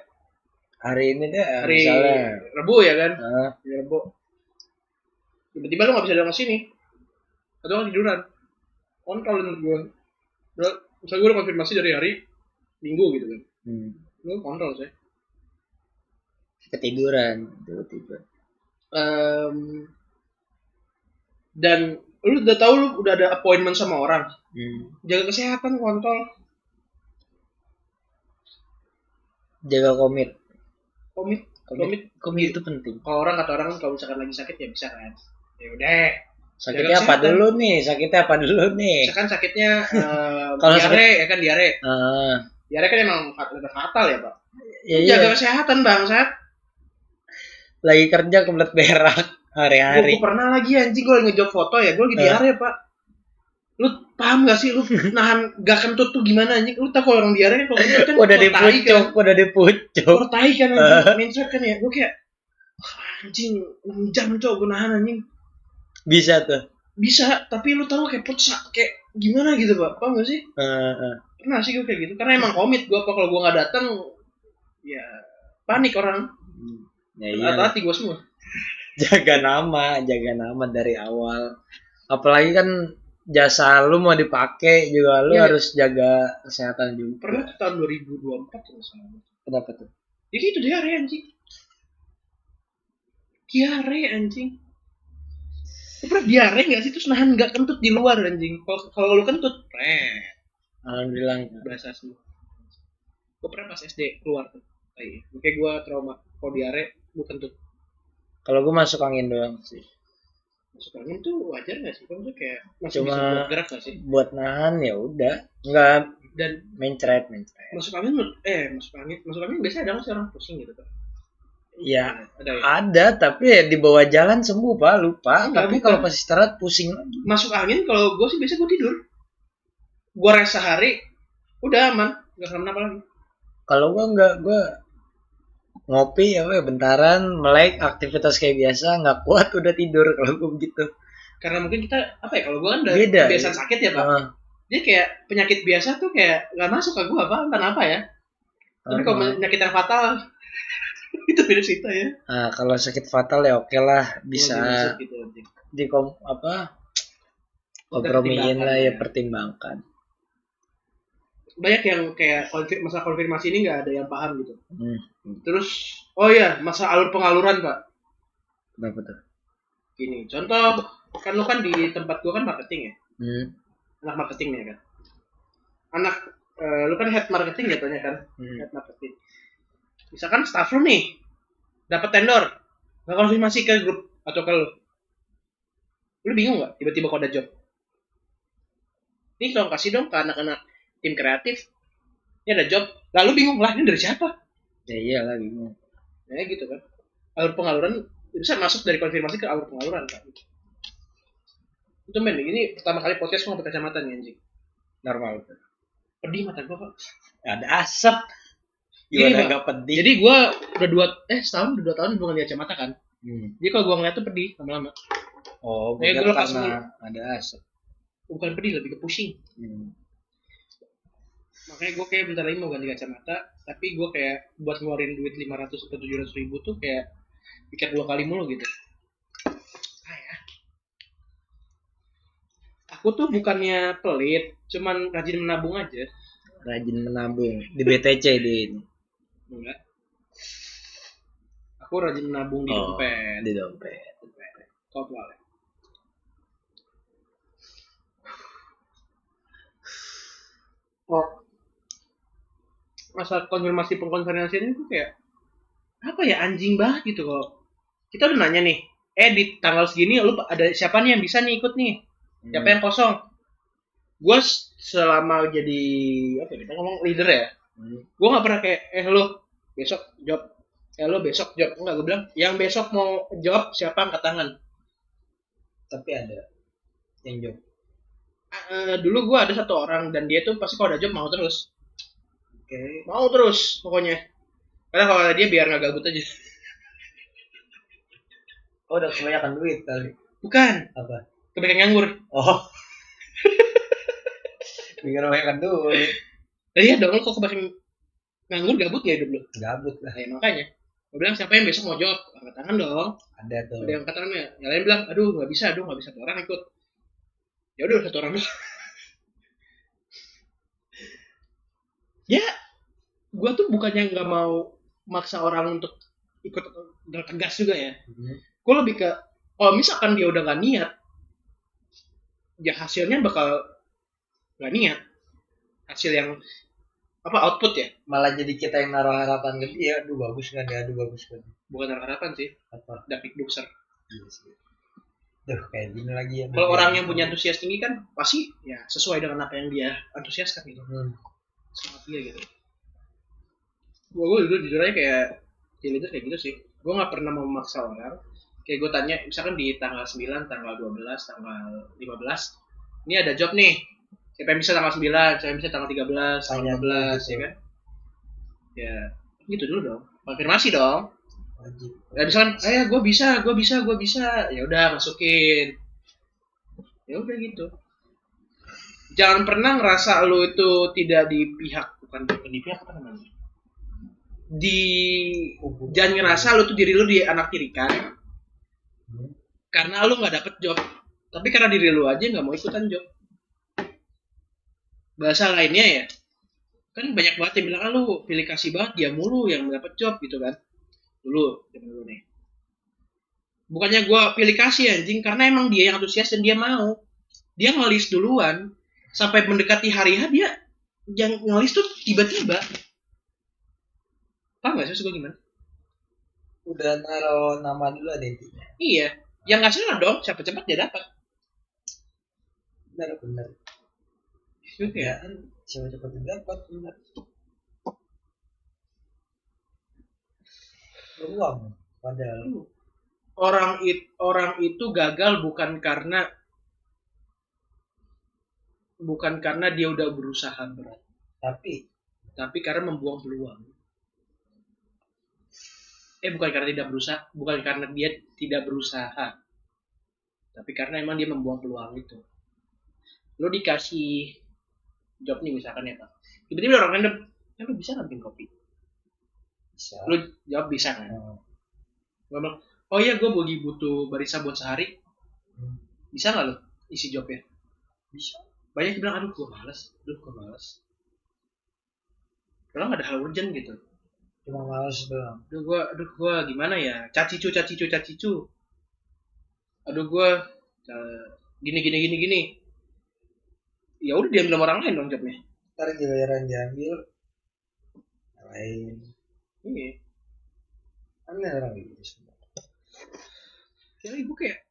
Hari ini deh, hari misalnya. Rabu ya kan? Hari Rabu. Tiba-tiba lu gak bisa datang ke sini. Atau kan tiduran. Kontrol menurut gue. Misalnya gue udah konfirmasi dari hari Minggu gitu kan. Lu kontrol sih. Ketiduran tiba-tiba. Dan lu udah tahu lu udah ada appointment sama orang. Jaga kesehatan, kontrol. Jaga komit Komit itu penting. Kalau kata orang kalau misalkan lagi sakit ya bisa kan. Ya udah. Sakitnya apa dulu nih? Misalkan sakitnya kalau diare ya kan diare. Diare kan emang fatal ya Pak. Jaga kesehatan bangsat. Lagi kerja kebelet berak hari-hari. Gue pernah lagi anjing gue lagi ngejob foto ya, gue lagi diare Pak. Lu paham gak sih lu nahan gak kentut tuh gimana anjing? Lu tau kalau orang diare kan kalau udah dipucuk. Tai kan anjing, mindset kan ya. Gue kayak anjing 6 jam gue nahan anjing. Bisa tuh. bisa, tapi lu tahu kayak kayak gimana gitu Pak, paham gak sih? Pernah sih gue kayak gitu, karena emang komit gue apa kalau gue nggak datang ya panik orang. Ya iya. Hati gue semua. Jaga nama dari awal. Apalagi kan jasa lu mau dipakai juga lu harus jaga kesehatan juga. Pernah tahun 2024 kalau salah. Kenapa tuh? Jadi itu diare anjing. Diare anjing. Lu pernah diare nggak sih terus nahan nggak kentut di luar anjing? Kalau lu kentut, alhamdulillah berasa semua. Gue pernah pas SD keluar tuh. Kayak gue trauma. Kalau diare, gue kentut. Kalau gue masuk angin doang sih. Masuk angin tuh wajar nggak sih? Kamu tuh kayak masih cuma bisa buat gerak nggak sih? Buat nahan ya udah. Enggak. Dan mencret. Masuk angin biasanya ada nggak sih orang pusing gitu kan? Ya ada tapi ya di bawah jalan sembuh Pak, lupa. Tapi kalau pas istirahat pusing lagi. Masuk angin kalau gue sih biasanya gue tidur. Gue rest sehari udah aman, nggak kenapa lagi. Kalau gue enggak, gue ngopi ya bentaran, melek aktivitas kayak biasa, nggak kuat udah tidur kalau gue begitu. Karena mungkin kita apa ya, kalau gue kan udah kebiasaan sakit ya Pak. Jadi kayak penyakit biasa tuh kayak nggak masuk ke gue kenapa ya. Tapi kalau penyakit yang fatal itu beda cerita ya. Nah, kalau sakit fatal ya oke lah, bisa di kompromiin lah ya, pertimbangkan. Banyak yang kayak masalah konfirmasi ini nggak ada yang paham gitu. Terus oh ya masalah alur pengaluran Pak. Kenapa tuh? Gini contoh, kan lu kan di tempat gua kan marketing ya. Anak marketing ya kan. Lu kan head marketing jatuhnya kan. Head marketing. Misalkan staff lu nih dapat tender, nggak konfirmasi ke grup atau ke lu bingung nggak tiba-tiba kok ada job? Ini tolong kasih dong ke anak-anak tim kreatif, ini ada job, lalu bingung lah ini dari siapa? Ya iyalah bingung. Ya gitu kan. Alur pengaluran bisa masuk dari konfirmasi ke alur pengaluran kan. Itu men, ini pertama kali podcast gua pakai kacamata nih anjing. Normal. Pedih mata gua Pak. Ada asap. Gimana nggak pedih? Jadi gua udah 2 tahun bukan di kacamata kan. Jadi kalau gua ngeliat tuh pedih lama-lama. Oh, gua karena ada asap. Bukan pedih, lebih ke pusing. Makanya gue kayak bentar lagi mau ganti kacamata, tapi gue kayak buat ngeluarin duit 500 atau 700 ribu tuh kayak pikir 2 kali mulu gitu. Aku tuh bukannya pelit, cuman rajin menabung aja. Rajin menabung di BTC di ini. Enggak. Aku rajin menabung di dompet. Di dompet. Top lah. Masa konfirmasi pengkonfirmasian itu kayak apa ya, anjing banget gitu kok. Kita udah nanya nih, di tanggal segini lu ada siapa nih yang bisa nih ikut nih? Siapa yang kosong? Gue selama jadi apa kita ngomong leader ya, gue nggak pernah kayak lu besok job, lu besok job, enggak, gue bilang yang besok mau job siapa angkat tangan. Tapi ada yang job. Dulu gue ada 1 orang dan dia tuh pasti kalau ada job mau terus. Mau terus pokoknya. Karena kalau dia biar nggak gabut aja. Oh, udah kebanyakan duit kali. Bukan. Apa? Kebanyakan nganggur. Oh. Kebanyakan duit. Iya dong, kok kebanyakan nganggur gabut ya hidup lu? Gabut lah. Ya makanya. Gue bilang siapa yang besok mau job? Angkat tangan dong. Ada tuh. Ada yang angkat tangannya. Yang lain bilang, aduh nggak bisa 1 orang ikut. Ya udah 1 orang. Ya, gue tuh bukannya nggak mau maksa orang untuk ikut tegas juga ya. Gue lebih ke, kalau misalkan dia udah nggak niat, ya hasilnya bakal nggak niat. Hasil yang output ya. Malah jadi kita yang naruh harapan ke dia, aduh bagus kan dia, aduh bagus kan. Bukan naruh harapan sih. Apa? Dapik dukser. Duh, kayak gini lagi ya. Kalau orang yang punya antusias tinggi kan pasti ya sesuai dengan apa yang dia antusiaskan gitu. Semangat dia gitu. Gue jujur aja kayak leader kayak gitu sih. Gue nggak pernah memaksa orang. Kayak gue tanya, misalkan di tanggal 9, tanggal 12, tanggal 15, ini ada job nih. Siapa yang bisa tanggal 9, siapa yang bisa tanggal 13, tanggal 15, ya kan? Ya, gitu dulu dong. Konfirmasi dong. Ya misalkan, gue bisa. Ya udah masukin. Ya udah gitu. Jangan pernah ngerasa lu itu tidak di pihak, bukan di pihak apa namanya? Jangan ngerasa lu tuh diri lu di anak tirikan. Karena lu nggak dapet job. Tapi karena diri lu aja nggak mau ikutan job. Bahasa lainnya ya, kan banyak banget yang bilang, lu pilih kasih banget dia mulu yang dapet job gitu kan. Dulu nih. Bukannya gue pilih kasih anjing, karena emang dia yang antusias dan dia mau. Dia ngelis duluan. Sampai mendekati hari H dia yang ngelis tuh tiba-tiba. Paham gak sih gue gimana? Udah naruh nama dulu ada intinya. Iya. Yang gak salah dong, siapa cepat dia dapat. Benar. Ya. Siapa cepat dia dapat, benar. Peluang padahal. Orang itu gagal bukan karena dia udah berusaha berat. Tapi karena membuang peluang. Bukan karena dia tidak berusaha. Tapi karena emang dia membuang peluang itu. Lo dikasih job nih misalkan ya Pak. Tiba-tiba orang random, lu bisa nggak bikin kopi? Bisa. Lo jawab bisa kan? Gue bilang, oh iya gue butuh barista buat sehari. Bisa nggak lo isi jobnya? Bisa. Banyak yang bilang, aduh gue malas. Kalau nggak ada hal urgent gitu. Cuma malas doang. Aduh gue gimana ya? Cacicu. Aduh gue gini. Ya udah diambil sama orang lain dong jobnya. Ntar giliran diambil lain. Iya. Aneh orang gitu sebenarnya. Ya ibu kayak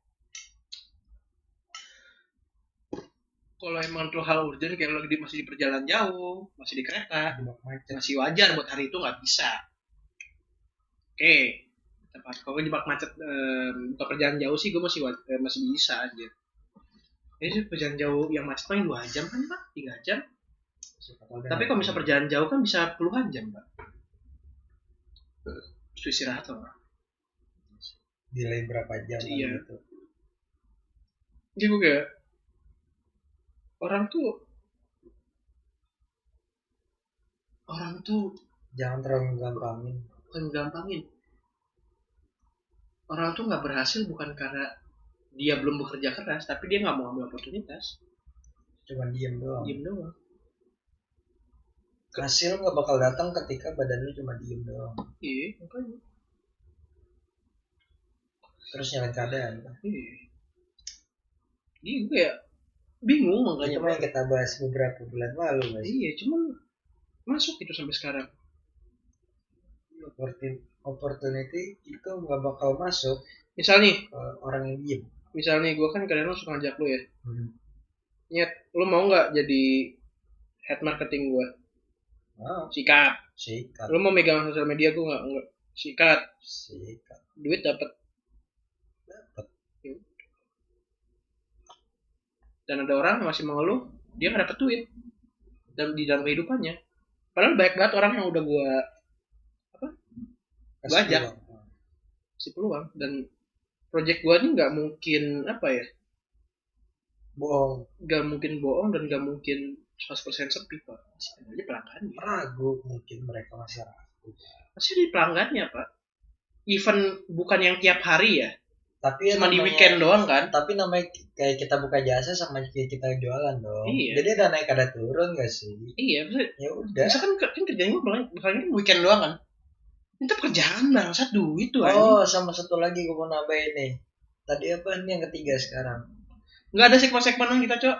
kalau emang tuh hal urgent kayak lagi masih di perjalanan jauh, masih di kereta, masih wajar buat hari itu nggak bisa. Oke. Kalau di bak macet bukan perjalanan jauh sih gue masih bisa aja. Ini perjalanan jauh yang macet paling 2 jam kan Pak? 3 jam. Tapi kalau misalnya perjalanan jauh kan bisa puluhan jam Pak. Itu istirahat loh Pak. Delay berapa jam iya. Gitu. Jadi gue kayak orang tuh jangan terlalu gampangin. Orang tuh nggak berhasil bukan karena dia belum bekerja keras, tapi dia nggak mau ambil oportunitas. Cuma diem doang. Hasil nggak bakal datang ketika badan lu cuma diem doang. Iya, makanya. Terus nyalain keadaan. Iya. Iya, gue ya bingung makanya. Itu yang kita bahas beberapa bulan lalu, guys. Iya, cuman masuk itu sampai sekarang. Opportunity itu nggak bakal masuk. Misal nih, orang yang diem. Misal nih, gue kan kadang suka ngajak lu ya. Nyet, lu mau nggak jadi head marketing gue? Sikat. Lu mau megang sosial media gue nggak? Sikat. Duit dapat. Dan ada orang yang masih mengeluh, dia nggak dapet duit di dalam kehidupannya. Padahal banyak banget orang yang udah gue ajak si peluang, dan project gue ini nggak mungkin nggak mungkin bohong dan nggak mungkin 100% sepi Pak. Masih ada aja pelanggannya. Ragu mungkin mereka masih ragu. Masih ada pelanggannya Pak. Even bukan yang tiap hari ya. Tapi cuma di weekend doang kan. Tapi namanya kayak kita buka jasa sama kayak kita jualan dong. Iya. Jadi ada naik ada turun gak sih? Iya. Ya udah. Misalkan kerjanya bukan weekend doang kan. Itu pekerjaan bangsat duit tuh. Sama satu lagi gue mau nambahin nih. Tadi apa ini yang ketiga sekarang? Nggak ada segmen-segmen kita Cok.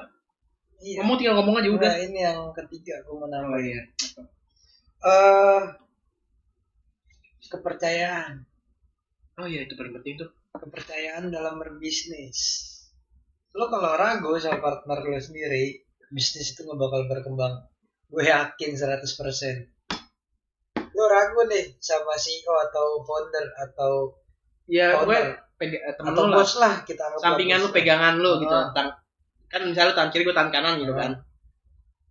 Iya. Tinggal ngomong aja udah. Nah, ini yang ketiga gue mau nambahin. Kepercayaan. Oh iya, itu paling penting tuh. Kepercayaan dalam berbisnis. Lo kalau ragu sama partner lo sendiri, bisnis itu gak bakal berkembang. Gue yakin 100%. Lo ragu nih sama CEO atau founder atau ya gue temen atau bos lah kita anggap sampingan lo, pegangan lo gitu. Kan misalnya lo tangan kiri gue tangan kanan gitu kan.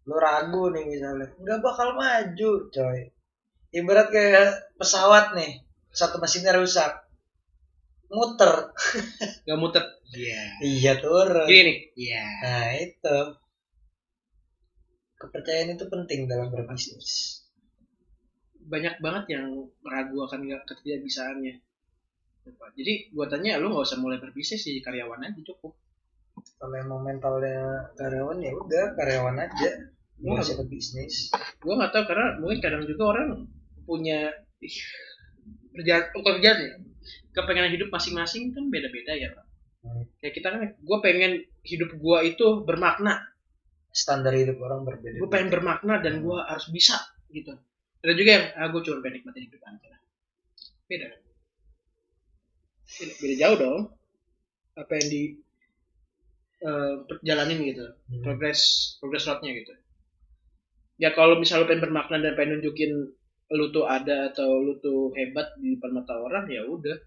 Lo ragu nih misalnya, gak bakal maju coy. Ibarat kayak pesawat nih, satu mesinnya rusak. muter. Gak muter. Iya. Iya turun. Gini nih. Iya. Nah itu kepercayaan itu penting dalam berbisnis. Banyak banget yang ragu akan ketidakbisaannya. Jadi gua tanya lu nggak usah mulai berbisnis, jadi karyawan aja cukup. Kalau emang mentalnya karyawan ya udah karyawan aja, nggak usah bisnis. Gue nggak tahu karena mungkin kadang juga orang punya pekerjaan ya, kepengenan hidup masing-masing kan beda-beda ya Pak. Kayak kita kan, gue pengen hidup gue itu bermakna. Standar hidup orang berbeda. Gue pengen bermakna dan gue harus bisa gitu. Ada juga yang gue cuma pengen nikmatin hidup aja. Beda. Beda jauh dong. Apa yang di jalanin gitu, progress roadnya gitu. Ya kalau misalnya lu pengen bermakna dan pengen nunjukin lu tuh ada atau lu tuh hebat di depan mata orang, ya udah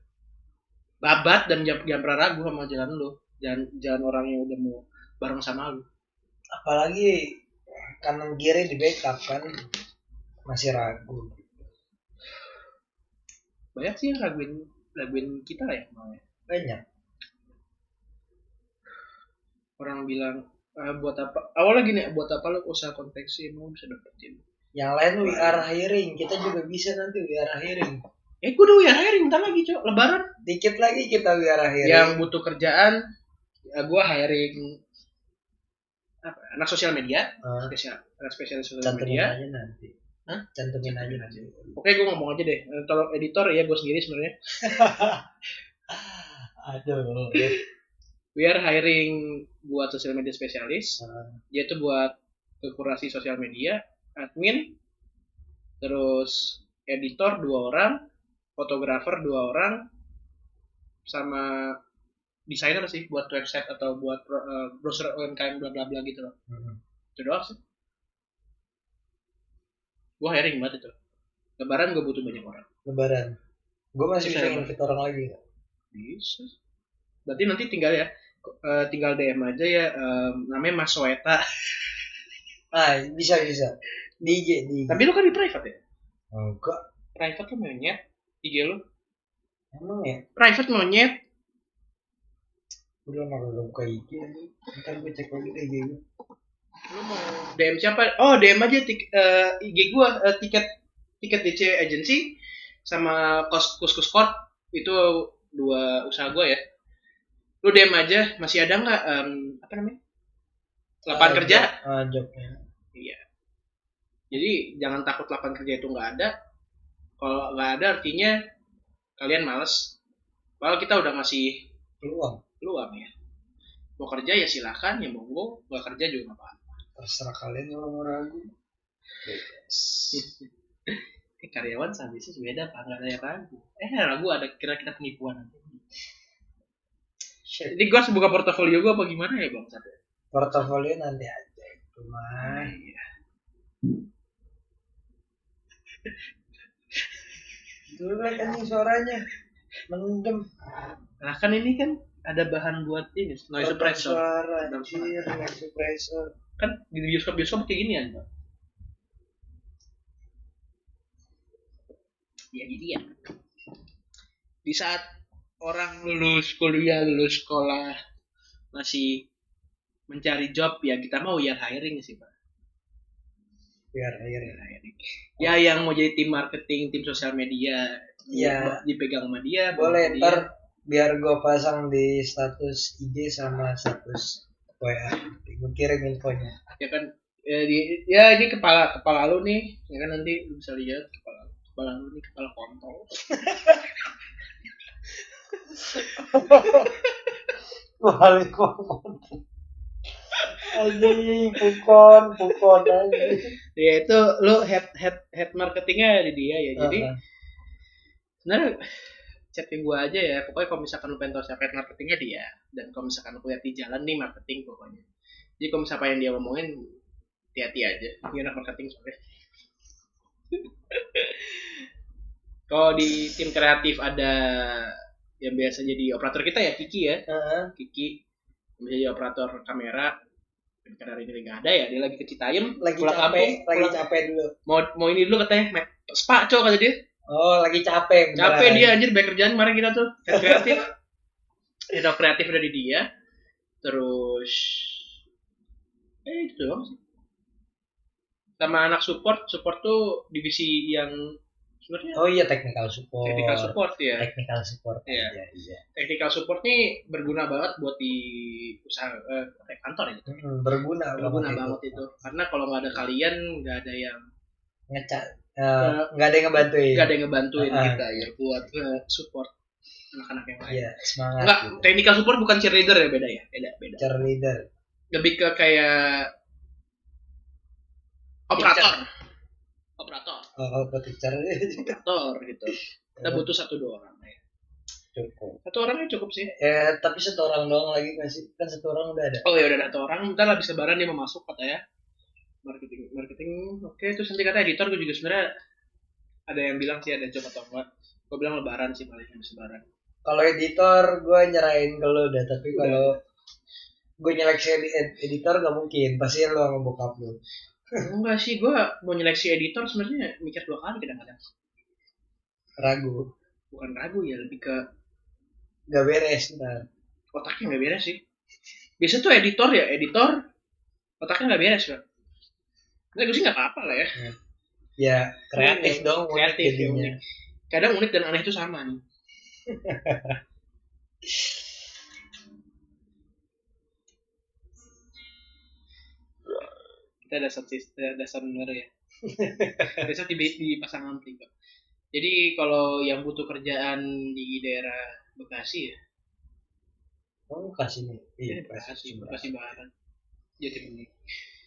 babat dan jangan pernah ragu sama jalan lu, jangan orang yang udah mau bareng sama lu. Apalagi kanan kiri di backup kan masih ragu. Banyak sih yang raguin kita ya, banyak. Orang bilang buat apa awalnya gini, buat apa lo usaha konveksi mau bisa dapetin yang lain we are hiring, kita juga bisa nanti we are hiring. Gue udah we are hiring ntar lagi cok, lebaran dikit lagi kita we are hiring. Yang butuh kerjaan gue hiring anak sosial media, anak spesialis sosial media. Cantumin aja nanti. Cantumin aja nanti. Oke, gue ngomong aja deh. Kalau editor ya gue sendiri sebenarnya. Aduh. We are hiring buat sosial media spesialis, yaitu buat kurasi sosial media, admin, terus editor 2 orang, fotografer 2 orang, sama desainer sih buat website atau buat browser UMKM bla bla bla gitu loh. Itu doang sih. Gue hiring banget itu. Lebaran gue butuh banyak orang. Lebaran. Gue masih bisa invite orang lagi gak? Bisa. Berarti nanti tinggal ya, tinggal DM aja ya, namanya Mas Weta. Bisa. Di IG. Tapi lu kan di private ya? Enggak. Private tuh monyet IG lu. Emang ya? Private monyet. Udah gak buka IG aja. Ntar gue cek lagi IG gue. Lu mau DM siapa? Oh, DM aja IG gua, tiket DC agency sama Kus Corp, itu 2 usaha gua ya. Lu DM aja, masih ada nggak apa namanya? Lapangan kerja? Jobnya. Iya. Jadi jangan takut lapangan kerja itu nggak ada. Kalau nggak ada artinya kalian males. Kalau kita udah ngasih peluang ya. Mau kerja ya silakan, ya monggo. Nggak kerja juga nggak apa-apa. Terserah kalian kalau mau ragu. Karyawan sama bisnis beda Pak, nggak ada yang ragu. Ragu ada kira-kira penipuan. Jadi gue harus buka portofolio gue apa gimana ya Bang? Portofolio nanti aja itu mah. Iya. Dulu kan ini suaranya mendem. Nah kan ini kan ada bahan buat ini noise suppressor. Noise suppressor. Kan di bioskop kayak gini ya Pak. Ya jadi ya. Di saat orang lulus kuliah, lulus sekolah, masih mencari job, ya kita mau ya hiring sih Pak. Hiring. Ya yang mau jadi tim marketing, tim sosial media, ya dipegang sama dia. Boleh ntar biar gue pasang di status IG sama status WA. Gue kirim infonya. Ya kan, ini kepala lu nih, ya kan nanti lu bisa lihat kepala lu nih, kepala kontol. Balik kontol. Anjing, pukon aja. Ya itu lu head marketingnya di dia ya. Jadi sebenarnya chatting gua aja ya. Pokoknya kalau misalkan lu pengen tahu siapa head marketingnya dia, dan kalau misalkan lu lihat di jalan nih marketing pokoknya. Jadi kalau misalkan yang dia ngomongin hati-hati aja. Dia anak marketing soalnya. Kalau di tim kreatif ada yang biasa jadi operator kita ya, Kiki ya. Kiki menjadi operator kamera. Karena hari ini nggak ada ya, dia lagi ke Citayam, lagi capek dulu. Mau ini dulu katanya, spa cok kata dia. Oh, lagi capek. Capek beneran. dia anjir, banyak kerjaan kemarin kita tuh. Kreatif. Head kreatif dari dia. Terus itu doang sih. Sama anak support tuh divisi yang sebenarnya Oh iya, technical support. technical support ya. Technical support. Iya. Iya. Technical support nih berguna banget buat di usaha kantor ya gitu. Berguna Banget itu. Karena kalau nggak ada kalian, nggak ada yang ngecat. Nggak ada yang ngebantuin. nggak ada yang ngebantuin Ah, kita ya buat support anak-anak yang lain. Iya, semangat. Enggak, gitu. technical support bukan cheerleader ya, beda ya, beda. Cheerleader. Lebih ke kayak operator. Oh, kalau teacher Operator gitu. Kita butuh 1-2 orang ya. cukup. 1 orangnya cukup sih. Tapi 1 orang doang lagi nggak sih? Kan 1 orang udah ada. Oh ya udah ada 1 orang, bentar habis lebaran dia mau masuk katanya. Marketing. Oke, terus nanti kata editor gue juga sebenarnya ada yang bilang sih ada job atau enggak. Gue bilang lebaran sih paling habis lebaran. Kalau editor gue nyerahin ke lo udah, tapi kalau gue nyeleksi editor nggak mungkin, pasti lo sama bokap lo. Enggak sih, gue mau nyeleksi editor sebenarnya mikir 2 kali kadang-kadang. Ragu. Bukan ragu ya, lebih ke Gak beres ntar. otaknya nggak beres sih. Biasa tuh editor otaknya nggak beres kan. Nah, gue sih nggak apa-apa lah ya. Ya kreatif dong, kreatif jadinya. unik. Kadang unik dan aneh itu sama nih. Kita dasar bener ya. Besok dipasang ampli kok. Jadi kalau yang butuh kerjaan di daerah Bekasi ya. Oh, kasih nih. Iya, Bekasi Barat. Jadi benih.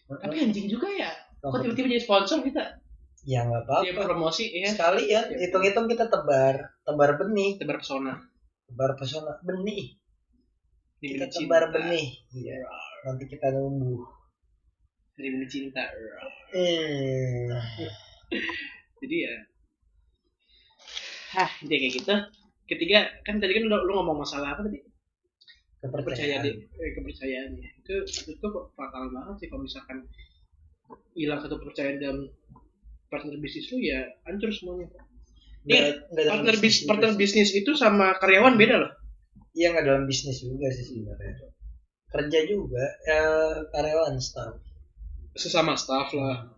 Tapi anjing juga ya. Kok tiba-tiba jadi sponsor kita? Ya nggak apa-apa. Dia promosi ya. Sekali ya, hitung-hitung kita tebar benih. Tebar pesona. Benih. Kita Cinta. tebar benih. Iya. Nanti kita numbuh. Dari benih cinta. Jadi ya. Dia kayak gitu. Ketiga, kan tadi kan lu ngomong masalah apa tadi? Kepercayaan ya. Itu fatal banget sih kalau misalkan hilang satu kepercayaan dalam partner bisnis lu ya hancur semuanya. Partner bisnis itu sama karyawan beda loh. Iya, nggak dalam bisnis juga sih sebenarnya. Kerja juga, karyawan staff. Sesama staff lah.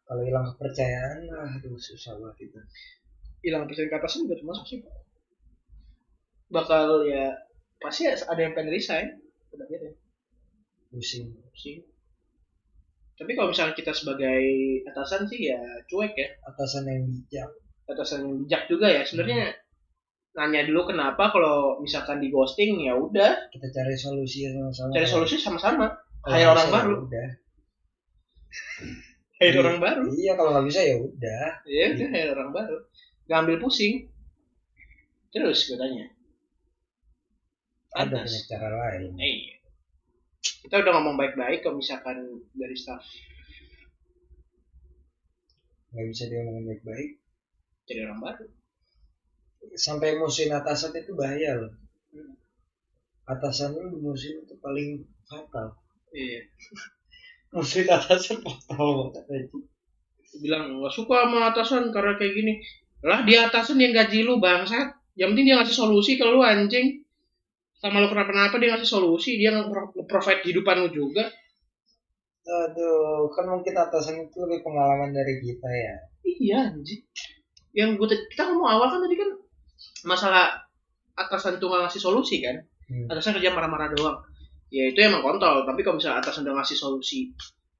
Kalau hilang kepercayaan, aduh susah banget itu. Hilang kepercayaan ke atasan juga termasuk sih. Bakal ya pasti ada yang pengen resign. Udah gitu. Pusing. Tapi kalau misalnya kita sebagai atasan sih ya cuek ya. Atasan yang bijak juga ya. Sebenarnya nanya dulu kenapa, kalau misalkan di ghosting ya udah. Kita cari solusi sama-sama. Hire orang baru. Udah. Hire orang baru. Iya, kalau nggak bisa ya udah. Iya, hire orang baru. Gak ambil pusing. Terus gue tanya. Ada banyak cara lain. Iya. Kita udah ngomong baik-baik kalau misalkan dari staff. Nggak bisa dia ngomong baik-baik. Jadi orang baru. Sampai musuhin atasan itu bahaya loh. Atasan lu musuhin itu paling fatal. Iya. Musuhin atasan fatal banget. Bilang nggak suka sama atasan karena kayak gini. Lah dia atasan yang gaji lu bangsat. Yang penting dia ngasih solusi ke lu anjing. Sama lu kenapa-napa dia ngasih solusi, dia nge-provide kehidupan lu juga. Aduh, kan mungkin atasan itu lebih pengalaman dari kita ya. Iya anjing. Yang kita ngomong awal kan tadi kan masalah atasan tuh nggak ngasih solusi kan. Atasan kerja marah-marah doang. Ya itu emang kontol, tapi kalau misalnya atasan udah ngasih solusi,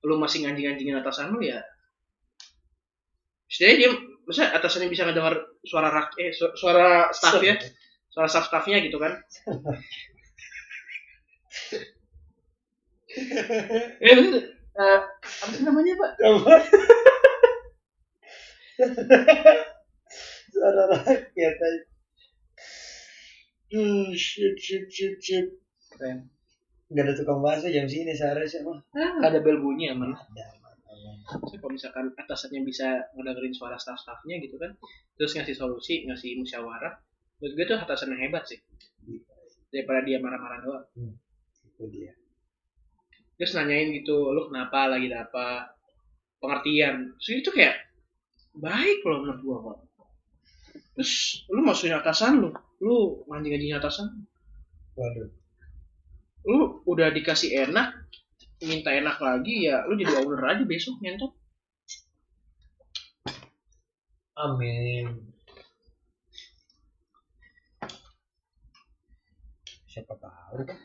lu masih nganjing-nganjingin atasan lu ya. Setidaknya dia, maksudnya atasannya bisa ngedengar suara staff ya. Suara staff-staffnya gitu kan. Apa sih namanya Pak? Suara rakyat aja. Shit. Keren. Gak ada tukang bakso jam sini seharusnya mah. Ada bel bunyi aman. Ada. Kalau misalkan atasannya bisa ngedengerin suara staff-staffnya gitu kan, terus ngasih solusi, ngasih musyawarah, menurut gue tuh atasan yang hebat sih. Daripada dia marah-marah doang. Itu dia. Terus nanyain gitu, lu kenapa, lagi apa, pengertian. Terus itu kayak baik loh menurut gua kok. Terus lu masukin atasan lu anjing atasan. Waduh. Lu udah dikasih enak, minta enak lagi ya lu jadi owner aja besok nyentot. Amin. Siapa tahu kan.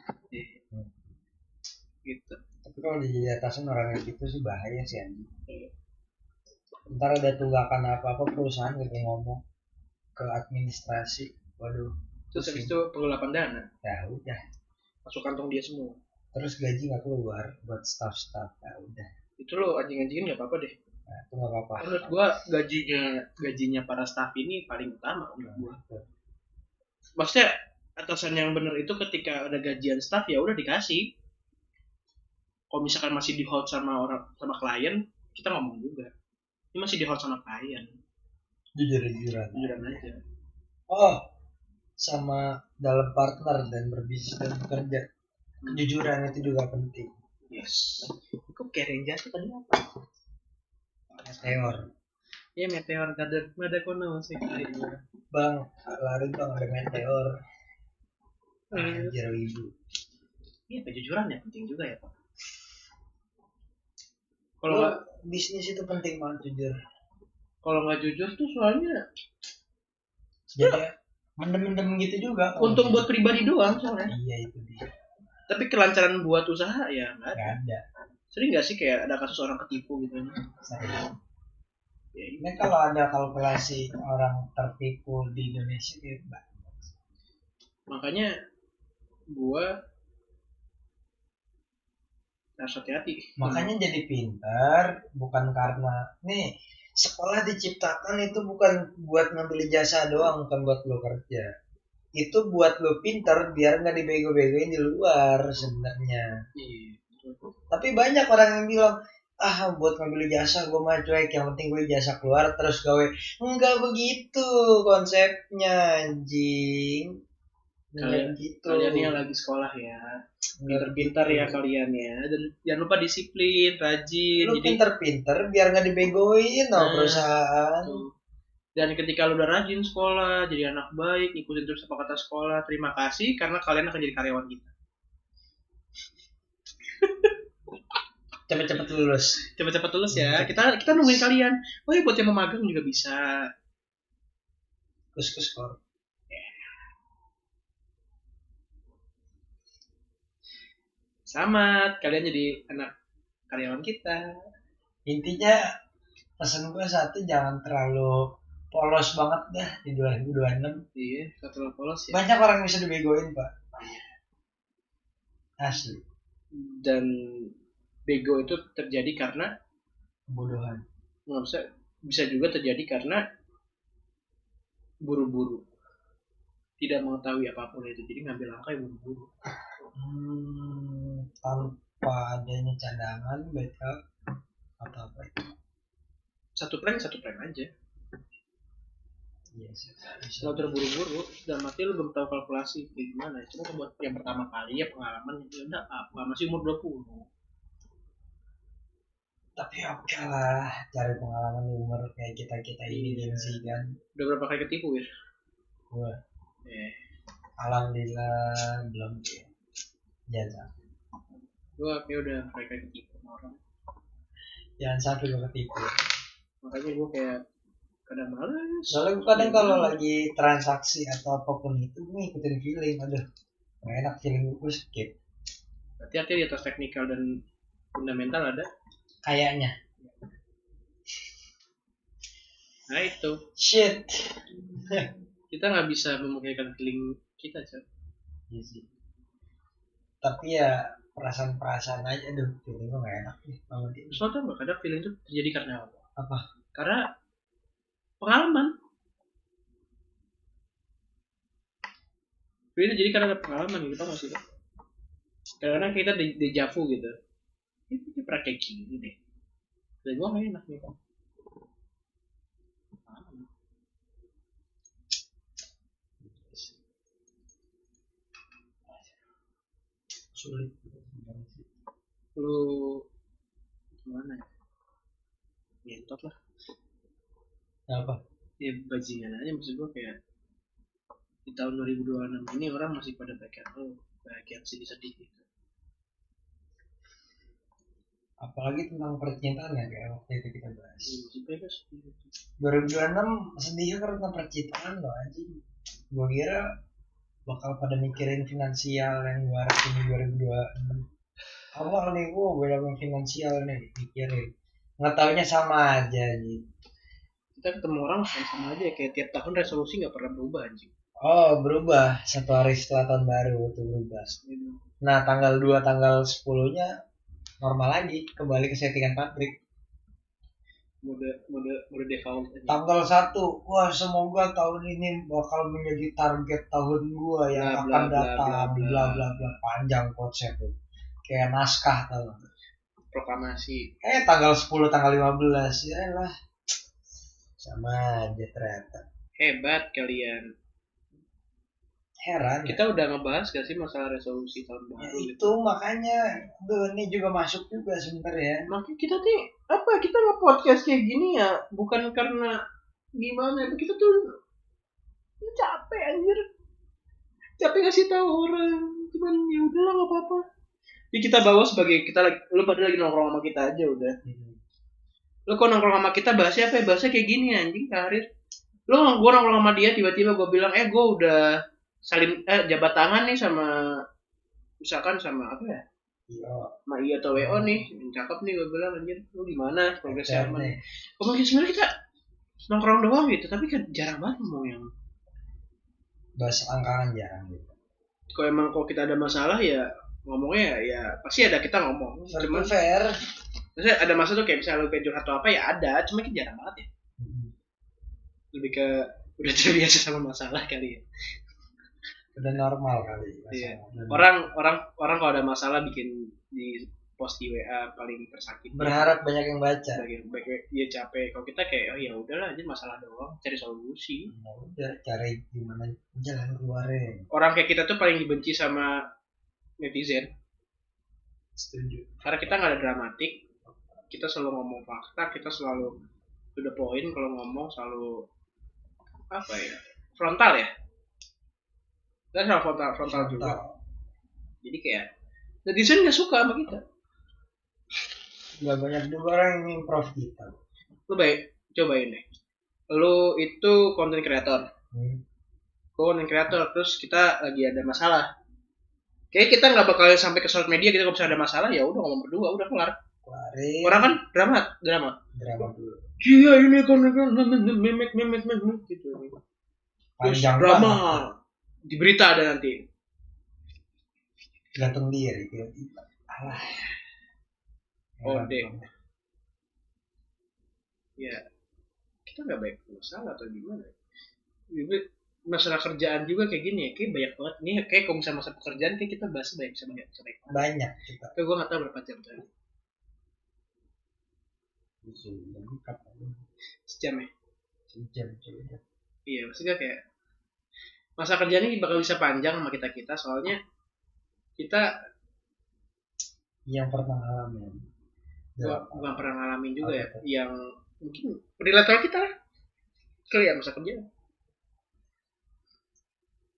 Gitu. Tapi kalau di atasan orang kayak gitu sih bahaya sih anjing. Ntar ada tunggakan apa-apa perusahaan gitu ngomong ke administrasi. Waduh. Terus habis itu penggelapan dana. Ya udah. Masuk kantong dia semua. Terus gaji nggak keluar buat staff-staff. Ya udah. Itu lo anjing-anjingin nggak apa-apa deh. Nah, itu nggak apa-apa. Menurut gua gajinya para staff ini paling utama menurut gua. Maksudnya atasan yang benar itu ketika ada gajian staff ya udah dikasih. Kalau misalkan masih di hold sama klien, kita ngomong juga. Ini masih di hold sama klien. Jujuran aja. Oh, sama dalam partner dan berbisnis dan bekerja, kejujuran itu juga penting. Yes. Kok keren jatuh tadi apa? Meteor. Ya meteor ada kono sih. Bang, lari bang ada meteor. Anjir ibu. Iya kejujuran ya penting juga ya Pak. Kalau bisnis itu penting banget jujur. Kalau nggak jujur tuh soalnya jadi mendem-mendem gitu juga. Untung buat pribadi doang soalnya. Iya itu dia. Tapi kelancaran buat usaha ya nggak ada. Sering nggak sih kayak ada kasus orang ketipu gitu? Sering. Ya, ini kalau ada kalkulasi orang tertipu di Indonesia itu banyak. Makanya gua harus hati-hati. Makanya jadi pintar bukan karena nih sekolah diciptakan itu bukan buat ngambil ijazah doang, bukan buat lo kerja. Itu buat lo pintar biar nggak dibego-begoin di luar sebenarnya. Iya. Tapi banyak orang yang bilang buat ngambil ijazah gue mah cuek, yang penting gue ijazah keluar terus gawe. Enggak begitu konsepnya anjing. Kalian yang lagi sekolah ya, pintar-pintar ya kalian ya, dan jangan lupa disiplin, rajin. Lu pintar-pintar biar nggak dibegoin perusahaan. Dan ketika lu udah rajin sekolah, jadi anak baik, ikutin terus apa kata sekolah, terima kasih karena kalian akan jadi karyawan kita. Cepet-cepet lulus. Cepet-cepet lulus ya. Kita nungguin kalian. Oh ya buat yang mau magang juga bisa. Kus kor. Selamat, kalian jadi anak karyawan kita. Intinya pesan gue satu, jangan terlalu polos banget dah di 2026. Iya, terlalu polos ya. Banyak orang bisa dibegoin pak. Asli. Dan bego itu terjadi karena kebodohan. Nggak bisa juga terjadi karena buru-buru, tidak mengetahui apapun itu, jadi ngambil langkah yang buru-buru. Tanpa adanya cadangan, backup atau apa itu? Satu plan aja. Yes. Kalau terburu-buru dan mati lu belum tahu kalkulasi gimana. Cuma buat yang pertama kali ya pengalaman itu enggak apa, masih umur 20. Tapi oke lah, cari pengalaman di umur kayak kita ini Gen-Z kan. Udah berapa kali ketipu ya? Gua. Alhamdulillah belum ya. Jangan. Gua kayak udah kayak ketipu orang. Jangan sampai gua ketipu. Makanya gua kayak kadang malas. Soalnya kadang kalau lagi transaksi atau apapun itu gue ngikutin feeling, aduh nggak enak feeling gue skip. Hati-hati di atas teknikal dan fundamental ada. Kayaknya. Nah itu. Shit. Kita nggak bisa memungkinkan feeling kita Cak. Iya sih. Tapi ya perasaan aja, aduh feeling gue nggak enak nih banget. Soalnya nggak kadang feeling itu terjadi karena apa? Apa? Karena pengalaman. Itu jadi karena ada pengalaman gitu nggak sih? Karena kita dejavu gitu. Itu pernah kayak gini deh. Dan gue gak enak nih Pak. Sulit. Lu gimana ya? Ngentot lah. Apa? Ya bajingan aja, maksud gue kayak di tahun 2026 ini orang masih pada bagian sedih-sedih gitu. Apalagi tentang percintaan ya kayak waktu itu kita bahas. Iya, maksudnya kan sedih gitu. 2026 sedihnya karena tentang percintaan loh anjing. Gua kira bakal pada mikirin finansial yang gua harapin di 2026. Awal nih gua yang finansial nih mikirin. Nggak taunya sama aja nih. Kita ketemu orang sama aja kayak tiap tahun resolusi nggak pernah berubah anjing. Oh berubah satu hari setelah tahun baru itu berubah. Nah tanggal 10-nya normal lagi kembali ke settingan pabrik. Mode default aja. Tanggal 1, wah semoga tahun ini bakal menjadi target tahun gua yang Bla, akan bla, datang bla, bla bla bla panjang konsep tuh kayak naskah tau. Proklamasi. Tanggal 10 tanggal 15 ya lah sama aja ternyata. Hebat kalian. Heran Kita udah ngebahas gak sih masalah resolusi tahun ya, baru itu makanya ini juga masuk juga sebenarnya. Makanya kita nih kita nge-podcast kayak gini ya bukan karena gimana, kita tuh capek anjir, capek ngasih tahu orang, cuman ya udahlah nggak apa-apa. Jadi kita bawa sebagai kita lagi, lu pada lagi nongkrong sama kita aja udah. Lu kok nongkrong sama kita bahasnya apa ya? Bahasnya kayak gini anjing karir. Lu gua nongkrong sama dia tiba-tiba gua bilang gua udah saling jabat tangan nih sama misalkan sama apa ya? Iya. Ma iya atau WO nih, cakep nih gue bilang anjir, lu gimana progresnya aman? Mungkin sebenarnya kita nongkrong doang gitu, tapi kan jarang banget ngomong yang bahas angkaran jarang gitu. Kalau kita ada masalah ya ngomongnya ya pasti ada kita ngomong. Cuma fair. Maksudnya ada masalah tuh kayak misalnya lu pengen curhat atau apa ya ada, cuma kan jarang banget ya. Lebih ke udah terbiasa sama masalah kali ya. Udah normal kali. Iya. Orang kalau ada masalah bikin di post di WA paling tersakiti. Berharap banyak yang baca. Baik dia capek. Kalau kita kayak ya udahlah aja masalah doang, cari solusi. Ya udah cari gimana jalan keluarnya. Orang kayak kita tuh paling dibenci sama netizen. Setuju. Karena kita nggak ada dramatik, kita selalu ngomong fakta, kita selalu to the point kalau ngomong selalu apa ya frontal ya. Dan frontal juga. Jadi kayak netizen nggak suka sama kita. Gak banyak juga orang yang improve kita. Lu cobain deh. Lu itu content creator. Content creator terus kita lagi ada masalah. Kayak kita nggak bakal sampai ke sosial media, kita kalau misalnya ada masalah ya udah ngomong berdua udah kelar. Orang kan drama dulu. Iya ini kan memek gitu. Terus drama banget. Di berita ada nanti. Gantung diri tiba-tiba. Alah. Deh. Ya, kita nggak baik masalah atau gimana? Masalah kerjaan juga kayak gini ya, kayak banyak banget. Nih kayak kalau misalnya masalah pekerjaan kayak kita bahas banyak. Banyak kita. Kayak gue nggak tahu berapa jam tadi. Sejam ya? Sejam. Iya, maksudnya kayak masa kerjaan ini bakal bisa panjang sama kita soalnya kita yang pernah ngalamin. Bukan pernah ngalamin juga ya, yang mungkin relator kita kali ya masa kerja.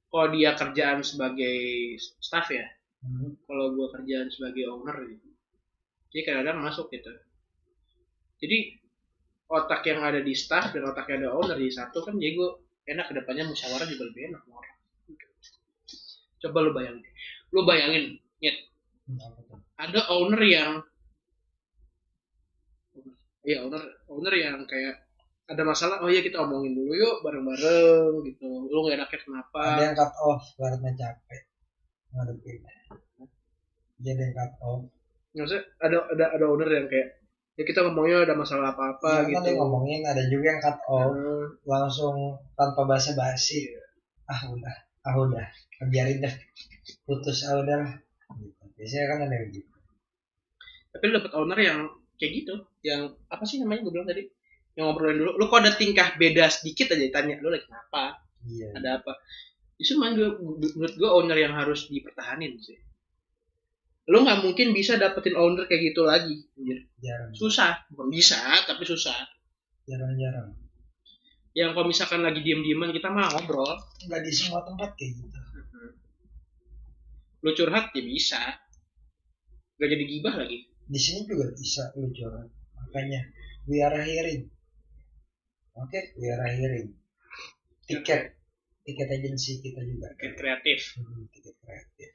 Kalau dia kerjaan sebagai staff ya, kalau gue kerjaan sebagai owner gitu, jadi kadang-kadang masuk gitu. Jadi otak yang ada di staff dan otak yang ada owner di satu kan, jadi gue enak kedepannya musyawarah juga lebih enak orang. Coba lu bayangin, ya, ada owner yang kayak ada masalah, oh iya kita omongin dulu yuk bareng-bareng gitu. Lu gak enaknya kenapa? Ada yang cut off karena capek ngadepin. Jadi yang cut off. Maksudnya ada owner yang kayak ya kita ngomongnya ada masalah apa-apa ya, gitu. Kan ngomongin ada juga yang cut off langsung tanpa basa-basi. Udah biarin deh putus udah lah. Gitu. Biasanya kan ada yang gitu. Tapi lu dapet owner yang kayak gitu, yang apa sih namanya gue bilang tadi, yang ngobrolin dulu, lu kok ada tingkah beda sedikit aja tanya lu lagi kenapa, ada apa. Justru menurut gue owner yang harus dipertahanin sih. Lu nggak mungkin bisa dapetin owner kayak gitu lagi, jarang. Susah, bukan bisa tapi susah. Jarang. Yang kalau misalkan lagi diem-dieman kita malah ngobrol. Nggak di semua tempat kayak gitu. Lu curhat ya bisa. Gak jadi gibah lagi. Di sini juga bisa lu curhat. Makanya we are hearing. Oke, we are hearing. Tiket agensi kita juga. Tiket kreatif. Tiket kreatif.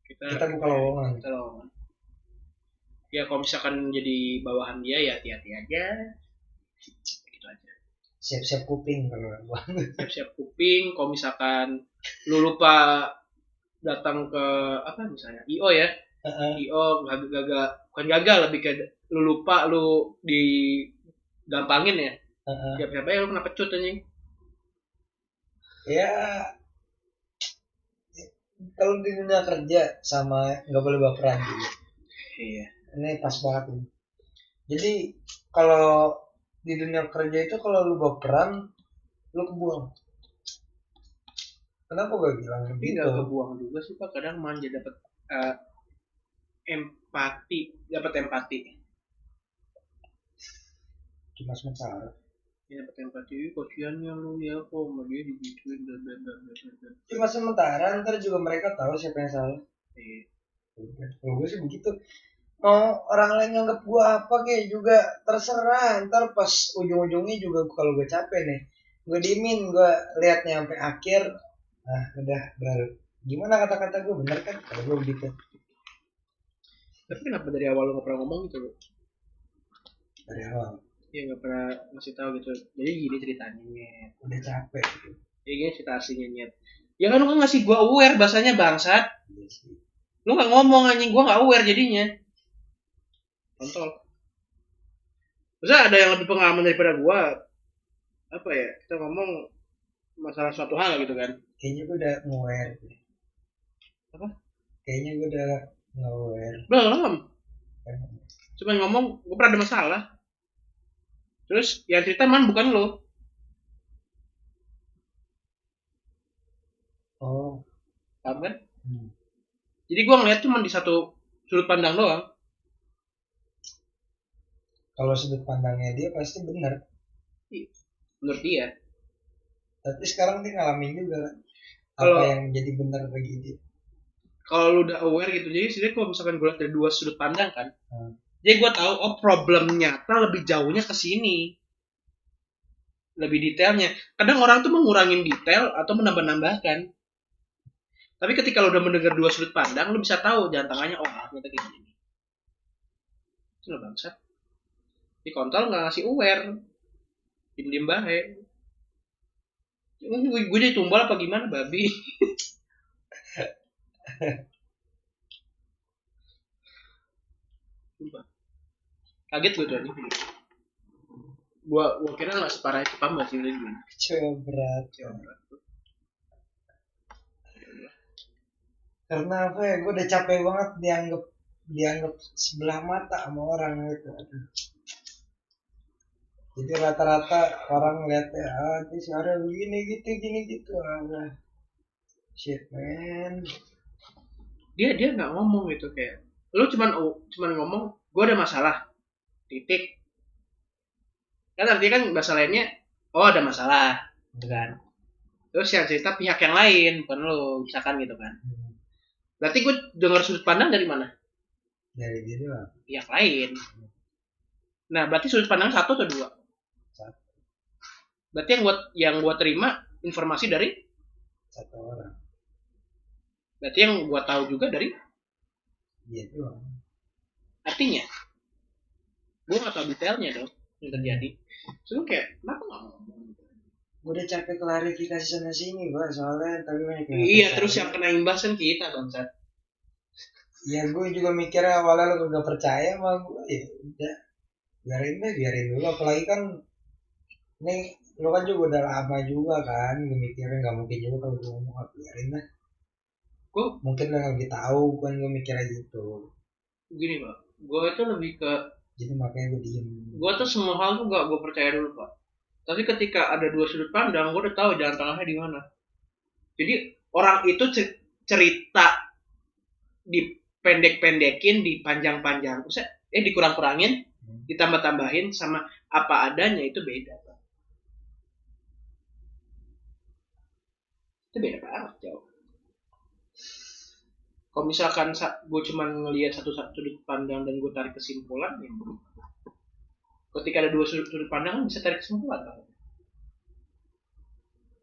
Kita Buka lowongan. Ya kalau misalkan jadi bawahan dia ya hati-hati aja. Gitu aja. Siap-siap kuping kalau Siap-siap kuping. Kalau misalkan lu lupa datang ke apa misalnya IO ya. IO bukan gagal lebih ke lu lupa lu digampangin ya. Siap-siap aja lu kena pecut anjing. Ya kalau di dunia kerja sama nggak boleh baperan juga. Iya. Ini pas banget nih. Jadi kalau di dunia kerja itu kalau lu baperan lu kebuang. Kenapa gue bilang Tapi begitu? nggak kebuang juga sih Pak, kadang manja dapat empati. Cuma sementara. Ya dapat empati, kasihannya lu ya kok sama dia digituin dan. Cuma sementara, ntar juga mereka tahu siapa yang salah. Iya. Kalau gue sih begitu. Mau orang lain nganggap gue apa kayak juga terserah. Ntar pas ujung-ujungnya juga kalau gue capek nih, gue diemin, gue liatnya sampai akhir. Nah udah baru. Gimana kata-kata gue bener kan? Kalau gue begitu. Tapi kenapa dari awal lu nggak pernah ngomong gitu lo? Dari awal. Iya nggak pernah ngasih tahu gitu. Jadi gini ceritanya Nyet. Udah capek gitu. Jadi gini cerita aslinya Nyet. Ya kan lu kan ngasih gua aware bahasanya bangsat. Iya sih. Lu nggak ngomong anjing, gua nggak aware jadinya. Kontol. Masa ada yang lebih pengalaman daripada gua? Apa ya? Kita ngomong masalah suatu hal gitu kan? Kayaknya gue udah nge-aware. Apa? Kayaknya gue udah nge-aware. Belum. Cuma ngomong, gua pernah ada masalah. Terus yang cerita man bukan lo. Oh. Paham kan? Jadi gue ngeliat cuma di satu sudut pandang doang. Kalau sudut pandangnya dia pasti benar. Menurut dia. Tapi sekarang dia ngalamin juga Kalau apa yang jadi benar bagi dia. Kalau lu udah aware gitu, jadi sebenarnya kalau misalkan gue lihat dari dua sudut pandang kan, jadi gue tahu oh problem nyata lebih jauhnya ke sini, lebih detailnya. Kadang orang tuh mengurangin detail atau menambah-nambahkan. Tapi ketika lu udah mendengar dua sudut pandang, lu bisa tahu jalan tengahnya. Oh, ternyata kayak gini. Itu lo bangsat. Di kontol nggak ngasih aware, diem bahe. Gue jadi tumbal apa gimana babi? Kaget gue tuh nih. Gua kira nggak separah itu paham nggak sih ini? Coba berat. Karena apa ya? Gue udah capek banget dianggap sebelah mata sama orang gitu. Jadi rata-rata orang ngeliatnya ini si Ariel gini gitu. Shit man. Dia nggak ngomong gitu kayak. Lu cuman ngomong, gue ada masalah. Titik. Kan artinya kan bahasa lainnya, oh ada masalah, gitu kan. Terus yang cerita pihak yang lain, bukan lu, misalkan gitu kan. Berarti gue dengar sudut pandang dari mana? Dari dia doang. Pihak lain. Nah, berarti sudut pandang satu atau dua? Satu. Berarti yang gua terima informasi dari satu orang. Berarti yang gua tahu juga dari dia doang. Artinya, gua nggak tahu detailnya dong yang terjadi. Terus kayak kenapa nggak ngomong? Gue udah capek klarifikasi sana sini, Bang, soalnya tapi banyak yang iya, terus yang kena imbas kan kita, bangsat. Ya gue juga mikirnya awalnya lo gak percaya sama gue, ya udah biarin dulu. Apalagi kan nih lo kan juga udah lama juga kan, gue mikirnya nggak mungkin juga kalau gue ngomong biarin lah. Gue mungkin lo lebih tahu, kan gue mikirnya gitu. Gini Pak, gue itu lebih ke jadi makanya gue diem. Gue tuh semua hal tuh gak gue percaya dulu Pak. Tapi ketika ada dua sudut pandang, gue udah tahu jalan tengahnya di mana. Jadi orang itu cerita dipendek-pendekin, dipanjang-panjang, dikurang-kurangin, ditambah-tambahin sama apa adanya itu beda Pak. Itu beda banget jauh. Kalau misalkan gue cuma ngelihat satu sudut pandang dan gue tarik kesimpulan, ya ketika ada dua sudut pandang kan bisa tarik kesimpulan kan.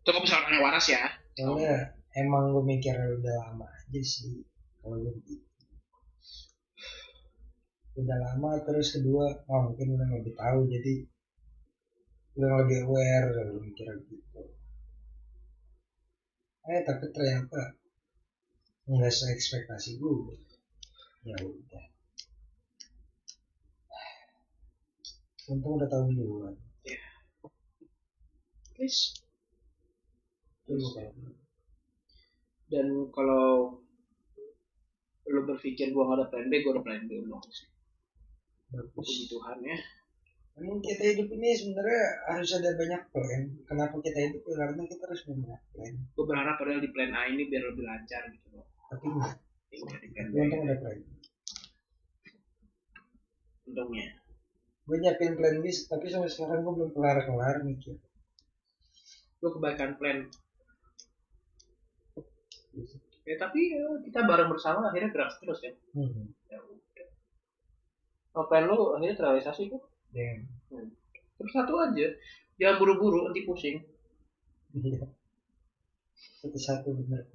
Itu kalau misalkan orangnya waras ya. Soalnya emang gue mikir udah lama aja sih kalau gue gitu. Udah lama, terus kedua mungkin udah lebih tahu jadi udah lebih aware kalau mikir gitu. Tapi ternyata nggak seekspektasi gue. Ya udah. Untung udah tahu duluan. Please. Itu Dan kalau lo berpikir gue gak ada plan B, gue ada plan B dong sih. Puji Tuhan ya. Emang kita hidup ini sebenarnya harus ada banyak plan. Kenapa kita hidup? Karena kita harus punya plan. Gue berharap padahal di plan A ini biar lebih lancar gitu loh. Tapi enggak. Untung ada plan B. Untungnya. Gue nyiapin plan B, tapi sampai sekarang gue belum kelar mikir. Gue kebaikan plan. Ya tapi ya, kita bareng bersama akhirnya gerak terus ya. Ya udah. Oh, plan lu akhirnya terrealisasi kok. Terus satu aja, jangan buru-buru nanti pusing. Iya. Satu-satu benar.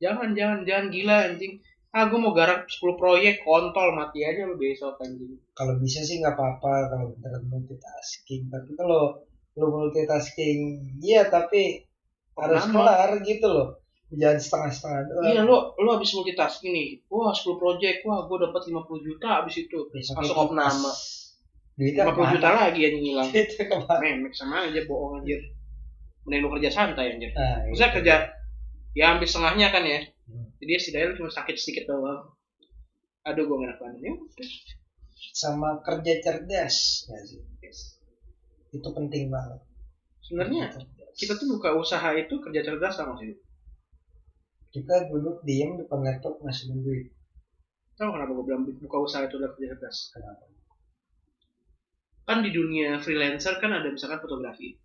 Jangan gila anjing. Gue mau garap 10 proyek, kontol mati aja lu besok anjing. Kalau bisa sih nggak apa-apa kalau beneran multitasking. Tapi kalau lu multitasking, iya tapi harus kelar gitu loh. Jangan setengah-setengah doang. Iya, lu habis multitasking nih. Wah, 10 project. Wah, gue dapat 50 juta habis itu. Masuk opname. 50 juta lagi yang hilang. Memek sama aja bohong anjir. Mending lu kerja santai anjir. Bisa kerja ya hampir setengahnya kan ya. Jadi setidaknya lu cuma sakit sedikit doang. Aduh, gue gak enak banget ya. Sama kerja cerdas ya sih. Itu penting banget. Sebenarnya kita tuh buka usaha itu kerja cerdas sama sih. Kita duduk diam depan laptop ngasihin duit. Tahu kenapa gue bilang buka usaha itu udah kerja cerdas? Kenapa? Kan di dunia freelancer kan ada misalkan fotografi.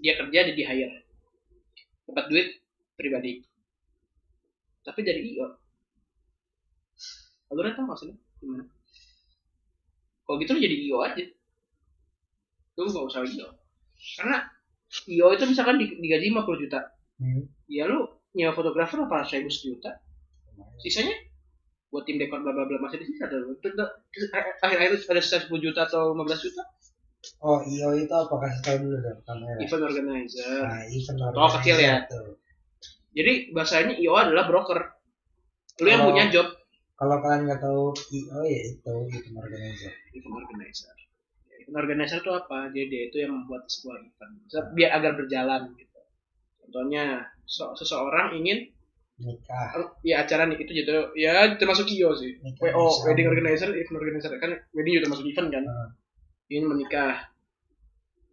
Dia kerja di hire. Dapat duit pribadi. Tapi dari IO. Lu udah tahu maksudnya gimana? Kalau gitu lu jadi IO aja. Lu gak usah IO. Karena IO itu misalkan digaji 50 juta. Ya lu nyewa fotografer 800.000 sejuta. Sisanya buat tim dekor bla bla bla masih di sini ada akhir-akhir ada 10 juta atau 15 juta. Oh, IO itu apa? Kasih tahu dulu dong kamera. Event organizer. Nah, event organizer. Oh, kecil ya. Tuh. Jadi bahasanya IO adalah broker. Lu yang punya job. Kalau kalian nggak tahu IO ya itu event organizer. Event organizer. Event organizer itu apa? Jadi dia itu yang membuat sebuah event. Biar agar berjalan gitu. Contohnya seseorang ingin nikah. Ya acara nih itu gitu. Ya termasuk IO sih. Wedding organizer, event organizer kan wedding juga termasuk event kan. Ingin menikah.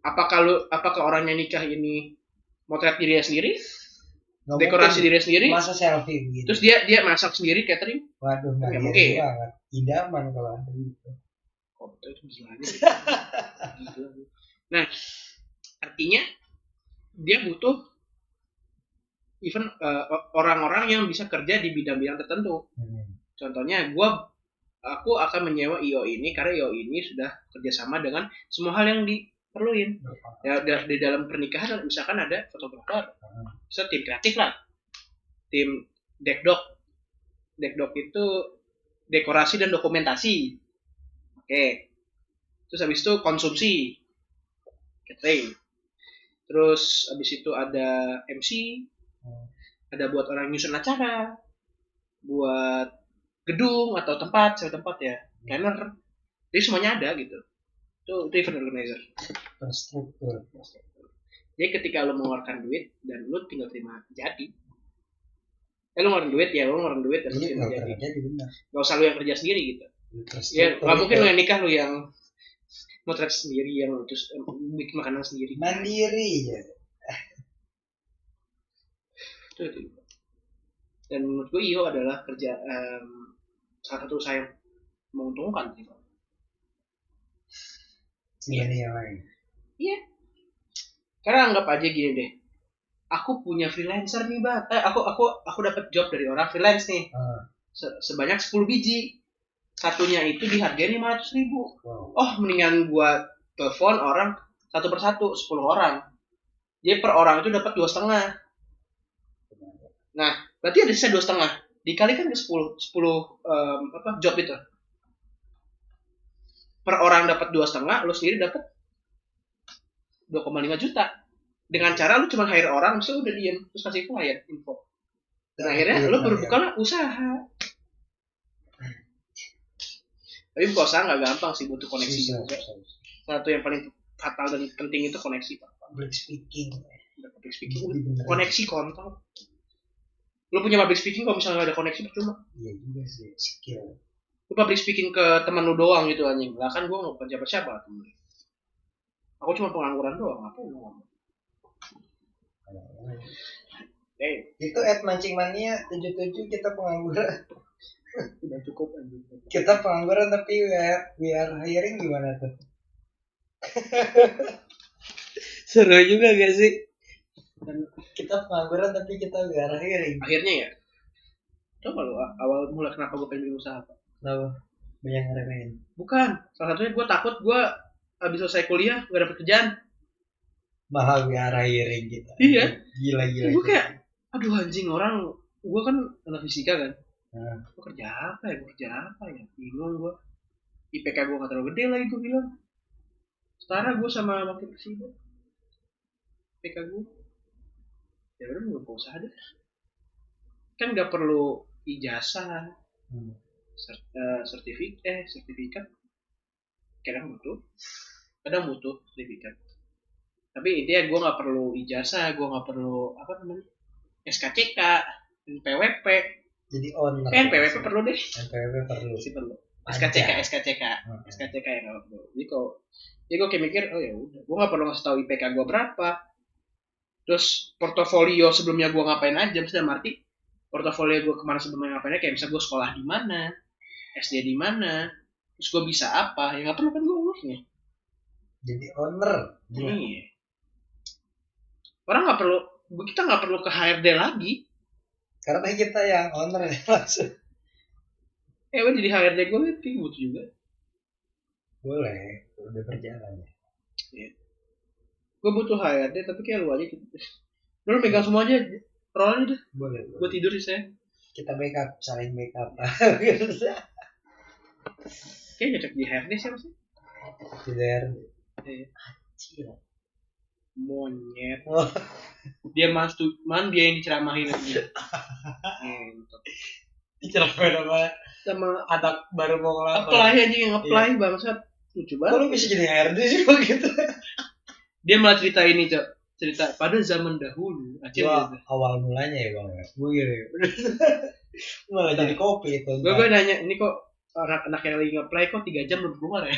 Apakah orangnya nikah ini motret dirinya sendiri? Nggak dekorasi diri sendiri? Masa selfie gitu. Terus dia masak sendiri catering? Waduh, nggak mungkin banget. Idaman kalau ada gitu. Oh, itu gila aja. Nah, artinya dia butuh even orang-orang yang bisa kerja di bidang-bidang tertentu. Contohnya aku akan menyewa IO ini karena IO ini sudah kerjasama dengan semua hal yang diperluin. Ya di dalam pernikahan misalkan ada fotografer, bisa tim kreatif lah, tim dekdok. Dekdok itu dekorasi dan dokumentasi. Oke. Terus habis itu konsumsi, catering. Terus habis itu ada MC. Ada buat orang nyusun acara, buat gedung atau tempat ya, planner, jadi semuanya ada gitu. Itu event organizer. Terstruktur. Jadi ketika lo mengeluarkan duit dan lo tinggal terima jadi, lo ngeluarin duit dan lo terima jadi. Gak usah lo yang kerja sendiri gitu. Ya nggak mungkin lo yang nikah lo yang motret sendiri, yang terus bikin makanan sendiri. Mandiri ya. Itu. Dan menurut gue IO adalah kerja salah satu usaha yang menguntungkan sih. Iya nih yang lain. Iya. Karena anggap aja gini deh. aku punya freelancer nih bang, aku dapat job dari orang freelance nih, sebanyak 10 biji, satunya itu dihargain 500.000. Oh mendingan gua telepon orang satu persatu 10 orang, jadi per orang itu dapat 2,5. Nah berarti ada sisa 2,5 dikalikan ke 10 job itu, per orang dapat 2,5, lo sendiri dapat 2,5 juta dengan cara lu cuma hire orang, terus udah diem terus kasih klien info. Dan akhirnya lu berbuka usaha. Tapi buka usaha nggak gampang sih, butuh koneksi juga. Satu yang paling fatal dan penting itu koneksi, Pak. Public speaking. Koneksi kontak. Lu punya public speaking kalau misalnya nggak ada koneksi percuma. Iya juga sih, skill. Lu public speaking ke teman lu doang gitu anjing. Lah kan gua nggak kerja siapa temen. Aku cuma pengangguran doang, ngapain lu ngomong? Itu @mancing mania 77 kita pengangguran. Udah cukup anjing. Kita pengangguran tapi we are hiring gimana tuh? Seru juga gak sih? Dan kita pengangguran tapi kita we are hiring. Akhirnya ya. Coba lu awal mulai kenapa gue pengen bikin usaha apa? Kenapa? Banyak ngeremehin. Bukan, salah satunya gue takut gue habis selesai kuliah gak dapet kerjaan. Mahal we are hiring kita. Iya. Gila. Gue kayak, aduh anjing, orang, gue kan anak fisika kan. Gue kerja apa ya? Bingung gue. IPK gue gak terlalu gede lagi gue bilang. Setara gue sama wakil presiden. IPK gue. Ya udah gue usaha deh. Kan gak perlu ijazah, sertifikat. Kadang butuh sertifikat. Tapi intinya gue nggak perlu ijazah, gue nggak perlu SKCK, PWP. Jadi owner. PWP perlu deh. PWP perlu. Sih perlu. SKCK yang nggak perlu. Jadi gue kayak mikir, oh ya udah, gue nggak perlu ngasih tahu IPK gue berapa. Terus portofolio sebelumnya gue ngapain aja, misalnya arti portofolio gue kemana sebelumnya ngapainnya, kayak misalnya gue sekolah di mana, SD di mana, terus gue bisa apa, ya nggak perlu kan gue urusnya. Jadi owner. Iya. Orang kita nggak perlu ke HRD lagi. Karena kita yang owner ya langsung. Jadi HRD gue itu butuh juga. Boleh, udah berjalan ya. Iya. Gue butuh HRD tapi kayak lu aja gitu. Lu pegang semua aja, roll aja deh. Boleh. Gue tidur sih saya. Kita backup, saling backup. Kayaknya cocok di HRD siapa sih? Tidak. Acil. Monyet. Dia dia yang diceramahin aja. Diceramahin sama anak baru mau ngelamar. Apply aja yang apply bangsat. Lucu banget. Kok lu bisa jadi HRD sih begitu? Dia malah cerita ini, Cok. Cerita pada zaman dahulu. Acil gitu. Awal mulanya ya, Bang. Gue gitu. Malah jadi kopi itu. Gue nanya, ini kok anak-anak yang lagi nge-apply kok 3 jam belum keluar ya?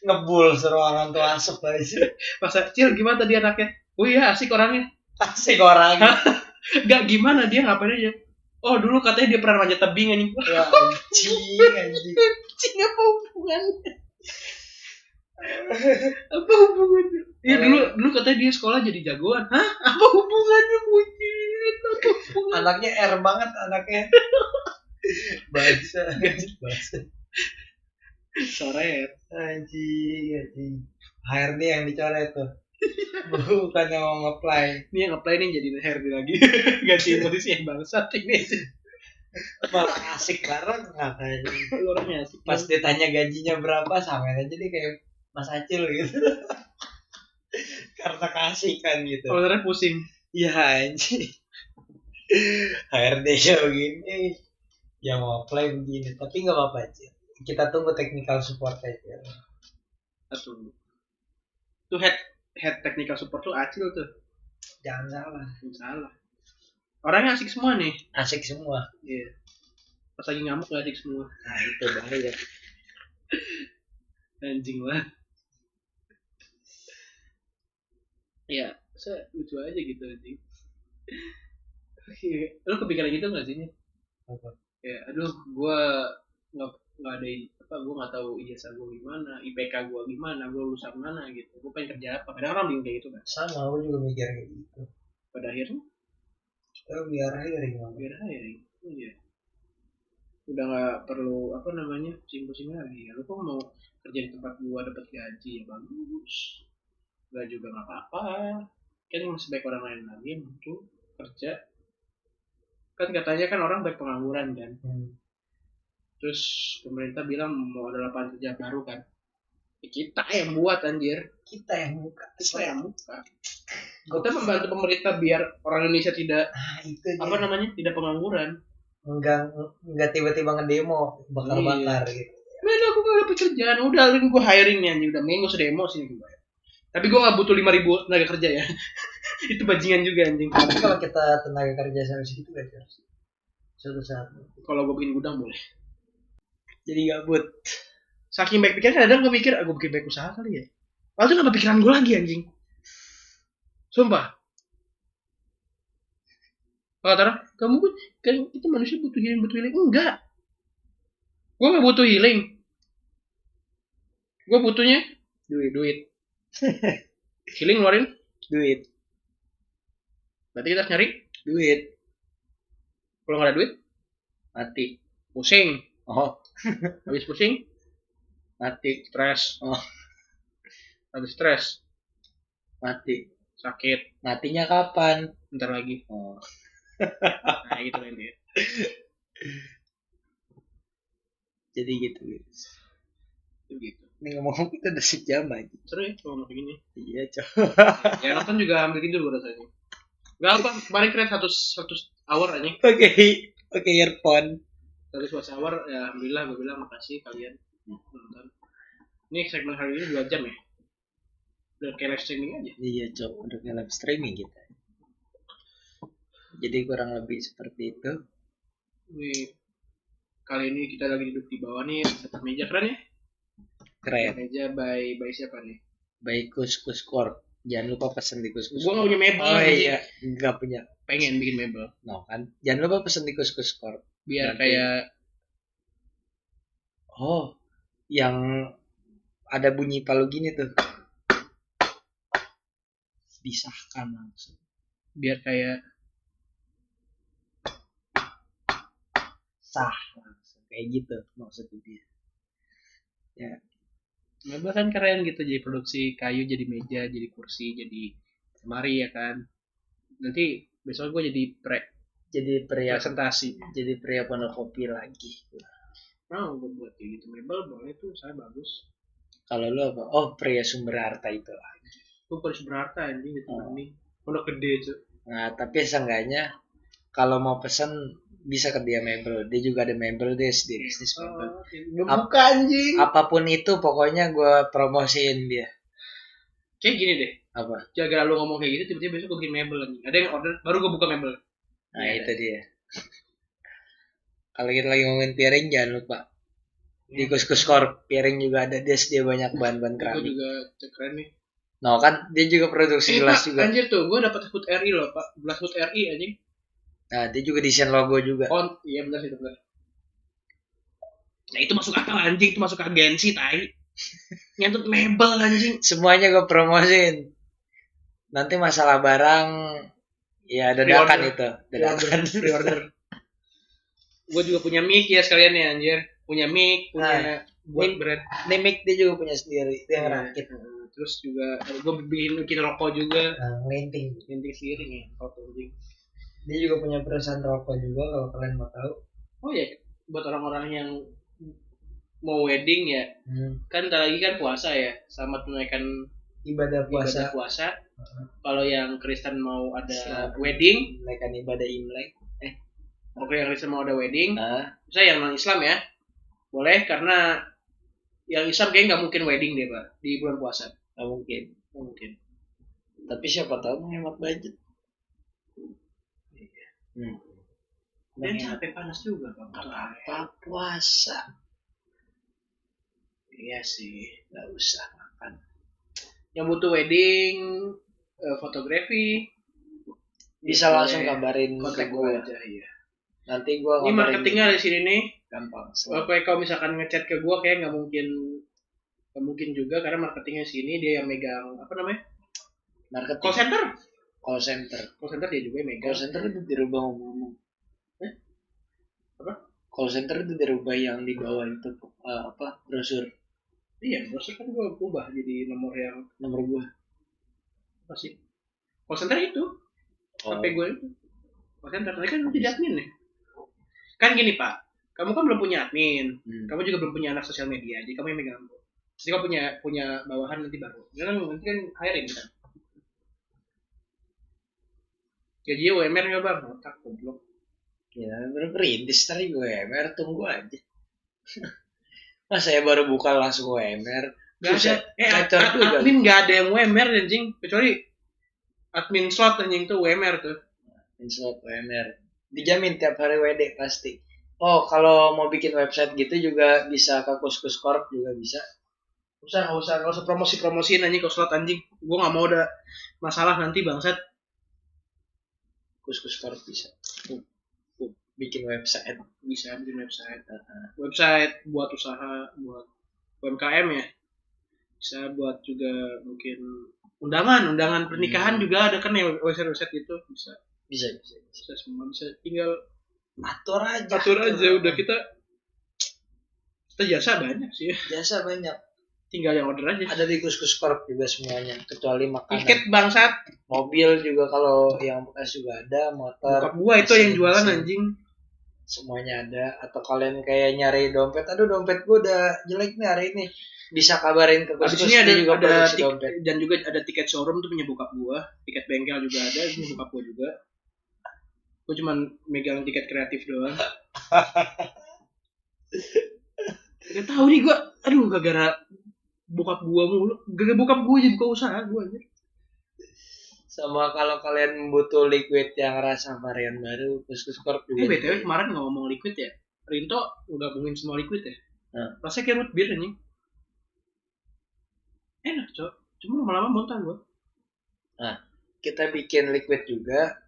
Ngebul seruangan tuh asap aja. Pas Cil gimana tadi anaknya? Oh iya asik orangnya. Asik orangnya. Gak gimana dia ngapain aja? Oh dulu katanya dia pernah manjat tebing anjing. Ya anjing. Anjing apa hubungannya? Apa hubungannya? Ya dulu katanya dia sekolah jadi jagoan. Hah? Apa hubungannya bucin? Apa hubungannya? Anaknya R banget anaknya. Bahasa. Coret. Anjing. HRD yang dicoret tuh. Bukan yang mau nge-apply. Ini yang nge-apply nih jadi HRD lagi. Gantiin posisi yang bangsat ini. Malah asik banget katanya. Orangnya asik. Pas ditanya gajinya berapa sama aja dia kayak Mas Acil gitu. Karena kasihkan gitu. Orangnya pusing. Ya anjing. HRD nya begini. Yang mau apply begini. Tapi gak apa-apa aja. Kita tunggu technical support aja. Aduh. Tuh head technical support tuh Acil tuh. Jangan salah. Orangnya asik semua nih. Asik semua. Iya. Pas lagi ngamuk gak asik semua. Nah itu bahaya. Anjing lah. Ya, lucu aja gitu anjing. Lu kepikiran gitu gak sih? Apa? Ya, aduh, gue nggak ada gue nggak tahu ijazah gue gimana, IPK gue gimana, gue lulusan mana gitu, gue pengen kerja apa, kadang orang bingung kayak gitu kan. Sama, gue juga mikir kayak gitu. pada akhirnya biar hiring. biar hiring. Iya. Udah nggak perlu apa namanya pusing-pusing lagi. Ya, lu kok mau kerja di tempat gua dapat gaji ya bagus. Gak juga nggak apa-apa. Kan masih baik orang lain lagi yang butuh kerja. Kan katanya kan orang baik pengangguran kan. Terus pemerintah bilang mau ada lapangan kerja baru kan. Ya, kita yang buat anjir. Kita yang buka. Kita membantu pemerintah biar orang Indonesia tidak Itu dia. apa namanya tidak pengangguran. Enggak tiba-tiba ngedemo bakar-bakar gitu. Beda aku gak dapet kerjaan. Udah gue hiring nih anjing. Udah mending gue usah demo sini gue bayar. Tapi gue gak butuh 5.000 tenaga kerja ya. Itu bajingan juga anjing. Tapi kalau kita tenaga kerja sampai segitu gak harus. Suatu saat. Kalau gue bikin gudang boleh. Jadi gabut. Saking baik pikiran kadang gue mikir gue bikin baik usaha kali ya. Lalu tuh gak pikiran gue lagi anjing. Sumpah. Kalau Tara, kamu kan itu manusia butuh healing. Enggak. Gue gak butuh healing. Gue butuhnya duit. Healing ngeluarin Duit. berarti kita harus nyari Duit. kalau nggak ada duit Mati. pusing. Oh, Habis pusing mati. stres. Oh, Habis stres mati. sakit. Matinya kapan? Bentar lagi. Oh. Nah gitu kan dia. Jadi gitu, guys. Itu gitu. Ini ngomong kita udah sejam aja. Seru ya kalau begini. Iya, coy. Ya nonton juga ambil tidur gue rasanya. Gak apa, kemarin keren 100 hour aja. Oke, earphone. 100 hour ya alhamdulillah gue bilang makasih kalian nonton. Ini segmen hari ini 2 jam ya. Udah kayak live streaming aja. Iya, coy. Udah kayak live streaming kita. Jadi kurang lebih seperti itu. Nih, kali ini kita lagi duduk di bawah nih, ada meja keren ya. Keren. Meja by siapa nih? By Kuskus Corp. Jangan lupa pesen di Kuskus. Gue gak punya mebel. Oh anjing. iya, nggak punya. Pengen bikin mebel. No kan. Jangan lupa pesen di Kuskus Corp. Biar Nanti. kayak Oh, yang ada bunyi palu gini tuh. Disahkan langsung. biar kayak Sah langsung. Kayak gitu maksudnya dia. Ya, mebel kan keren gitu, jadi produksi kayu jadi meja, jadi kursi, jadi lemari ya kan. Nanti besok gue jadi pria presentasi. jadi pria kopi lagi. Mau gue buat kayak gitu mebel boleh tuh, saya bagus. Kalau lu apa? Oh, pria sumber harta itu lagi. Gue harus berharta anjing gitu Oh. nih. Pondok gede cuy. Nah, tapi seenggaknya kalau mau pesen bisa ke dia mebel. Dia juga ada mebel dia sendiri bisnis mebel. Buka anjing. Apapun itu pokoknya gue promosiin dia. Kayak gini deh. Apa? Jaga lu ngomong kayak gitu, tiba-tiba besok gue bikin mebel anjing. Ada yang order, baru gue buka mebel. Nah, Iya, itu dia. Kalau kita lagi ngomongin piring jangan lupa di Kuskus Corp piring juga ada, dia sedia banyak bahan-bahan Gue keramik. juga keren nih. No kan dia juga produksi gelas Pak, juga. anjir tuh, gue dapat HUT RI loh pak, gelas HUT RI anjing. Nah dia juga desain logo juga. Oh iya benar itu benar. Nah itu masuk akal anjing, itu masuk agensi tai. Nyantut mebel anjing. Semuanya gue promosiin. Nanti masalah barang ya dadakan itu, dadakan. Pre-order. Gue juga punya mic ya sekalian ya anjir. Punya mic, punya buat brand. Ini mic dia juga punya sendiri, dia Iya. ngerakit. Terus juga gue bikin rokok juga. Nah, ngelinting. Intik sendiri nih, rokok anjing. Dia juga punya perusahaan rokok juga kalau kalian mau tahu. Oh ya, buat orang-orang yang mau wedding ya, kan ntar lagi kan puasa ya, selamat menunaikan Ibadah puasa. ibadah puasa. Kalau yang Kristen mau ada Selamat wedding, Menunaikan ibadah Imlek. pokoknya yang Kristen mau ada wedding, Nah, saya yang non Islam ya, boleh karena yang Islam kayaknya nggak mungkin wedding deh pak di bulan puasa. nggak mungkin. Nggak mungkin. Tapi siapa tahu menghemat budget. Dan capek panas juga pak. Apa puasa? Iya sih. Nggak usah makan. Yang butuh wedding, fotografi, Bisa boleh langsung kabarin kontak ke gue gue. aja ya. Nanti gue Ini marketingnya di sini nih. gampang. Oke, kalau misalkan ngechat ke gue kayak nggak mungkin juga karena marketingnya sini dia yang megang apa namanya Marketing. call center. Call center. Call center dia juga yang megang. Call center itu dirubah ngomong. Apa? Call center itu dirubah yang di bawah itu brosur. Iya, brosur kan gue ubah jadi nomor gua. Apa sih? Call center itu. HP gue itu. Call center. Tadi kan lu jadi admin nih. Kan gini Pak, kamu kan belum punya admin. Kamu juga belum punya anak sosial media. Jadi kamu yang megang. Jadi kamu punya bawahan nanti baru. Nanti kan hiring kan. Gaji UMR nggak bang? Otak goblok. Ya berintis tadi UMR, tunggu aja. Mas saya baru buka langsung UMR. Gak ada. Admin nggak ada yang UMR anjing, kecuali admin slot anjing tuh UMR tuh. Admin slot UMR. Dijamin tiap hari WD pasti. Oh kalau mau bikin website gitu juga bisa ke Kuskus Corp juga bisa. Nggak usah promosiin anjing ke slot anjing. Gue nggak mau ada masalah nanti bangsat. Kuskus Corp bisa. Bikin website. Bisa bikin website. Website buat usaha, buat UMKM ya. Bisa buat juga mungkin undangan pernikahan juga ada kan ya website itu bisa semua bisa tinggal atur aja udah kita jasa banyak sih ya. Jasa banyak, tinggal yang order aja. ada di Kuskus Corp juga semuanya kecuali makanan. Tiket bangsat, mobil juga kalau yang bekas juga ada, motor. Bokap gua itu yang jualan anjing. Semuanya ada. Atau kalian kayak nyari dompet, aduh dompet gua udah jelek nih hari ini, bisa kabarin ke Kuskus. Di sini ada dompet dan juga ada tiket showroom tuh punya bokap gua, tiket bengkel juga ada, punya bokap gua juga. Gua cuman megang tiket kreatif doang. Gak tahu nih gua, aduh gara-gara bokap gua mulu, gara-gara bokap gua jadi buka usaha gua aja. Sama kalau kalian butuh liquid yang rasa varian baru, Kuskus Corp juga. BTW kemarin nggak ngomong liquid ya, Rinto udah gabungin semua liquid ya. Rasanya kayak root beer anjing. Enak cok, cuma lama-lama muntah gua. Nah, kita bikin liquid juga.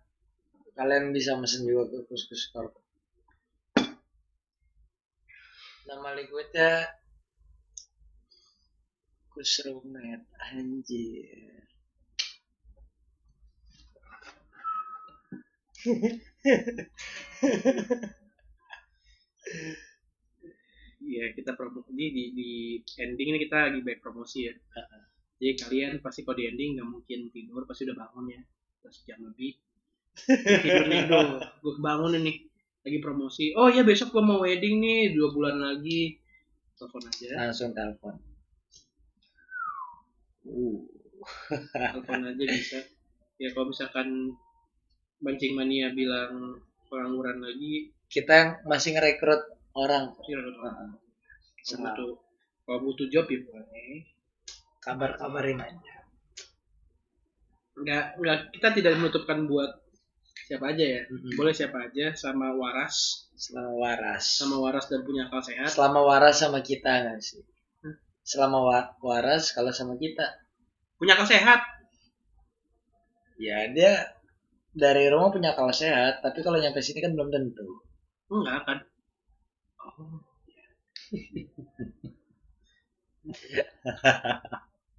Kalian bisa mesen juga ke Kuskus Corp. Nama liquidnya Kusrumet, anjir. Iya, kita promo di ending ini kita lagi back promosi ya. Jadi kalian pasti kalau di ending nggak mungkin tidur, pasti udah bangun ya, udah sejam lebih. Tidur nih bro, gue bangun nih lagi promosi. Oh ya besok gue mau wedding nih 2 bulan lagi. Telepon aja. Langsung telepon. Telepon aja bisa. Ya kalau misalkan Mancing Mania bilang pengangguran lagi, kita masih ngerekrut orang. Kalau butuh job ya boleh. Kabarin aja. Enggak, kita tidak menutupkan buat siapa aja ya. Boleh siapa aja, sama waras. Sama waras dan punya akal sehat. Selama waras sama kita nggak sih? Selama waras kalau sama kita. Punya akal sehat. Ya dia dari rumah punya akal sehat, tapi kalau nyampe sini kan belum tentu. Enggak kan?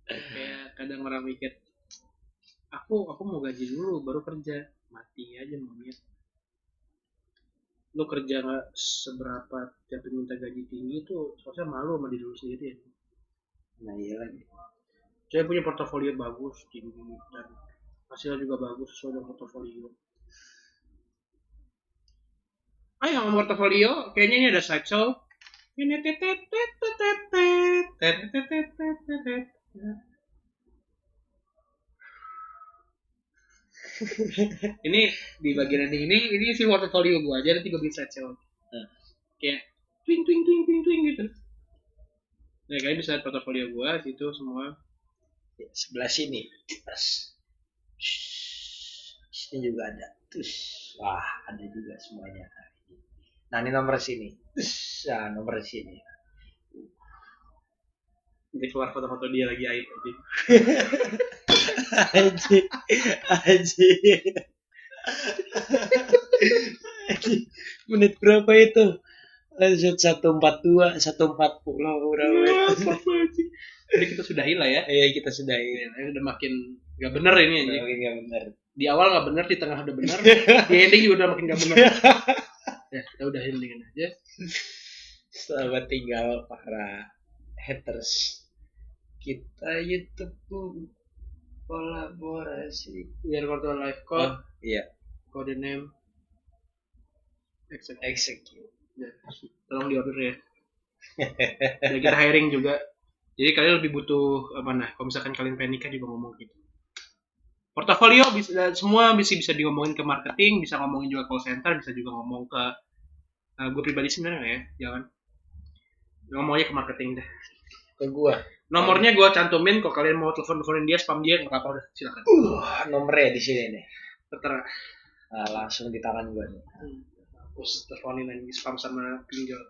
Kayak kadang orang mikir, aku mau gaji dulu baru kerja. Mati aja monyet. Lu kerja nggak seberapa tapi minta gaji tinggi tuh soalnya malu sama diri lu sendiri ya. Nah iya lagi. Saya punya portofolio bagus tinggi dan hasilnya juga bagus sesuai dengan portofolio. Yang portofolio kayaknya ini ada slideshow. Ini ini di bagian ini si portofolio gua aja, nanti gua bikin slideshow. Kayak twing gitu. Nah, kalian bisa lihat portofolio gua situ semua. Sebelah sini. Sini juga ada. Wah, ada juga semuanya. Nah, ini nomor sini. Nah, nomor sini. Nanti keluar foto-foto dia lagi aib aja. Aji. Menit berapa itu? Lanjut 142, 140 berapa? Jadi kita sudahi lah ya. Iya, kita sudahi. Udah makin gak bener ini aja. Makin gak bener. Di awal nggak benar, di tengah udah benar, di ending juga udah makin nggak benar. Ya, kita udah endingin aja. Selamat tinggal para haters. Kita YouTube kolaborasi. Biar kartu live code, Iya, code name, execute. execute. Ya, tolong di order ya. Dan kita hiring juga. Jadi kalian lebih butuh apa nah? Kalau misalkan kalian pengen nikah juga ngomong gitu. Portofolio bisa semua bisa diomongin ke marketing, bisa ngomongin juga call center, bisa juga ngomong ke gue pribadi sebenarnya nggak ya, jangan ngomongnya ke marketing deh. Ke gua. Nomornya gue cantumin, kalau kalian mau teleponin dia, spam dia, nggak apa-apa udah, silakan. Nomornya di sini nih. Tertera. Nah, langsung di tangan gua nih. Terus teleponin lagi, spam sama pinjol.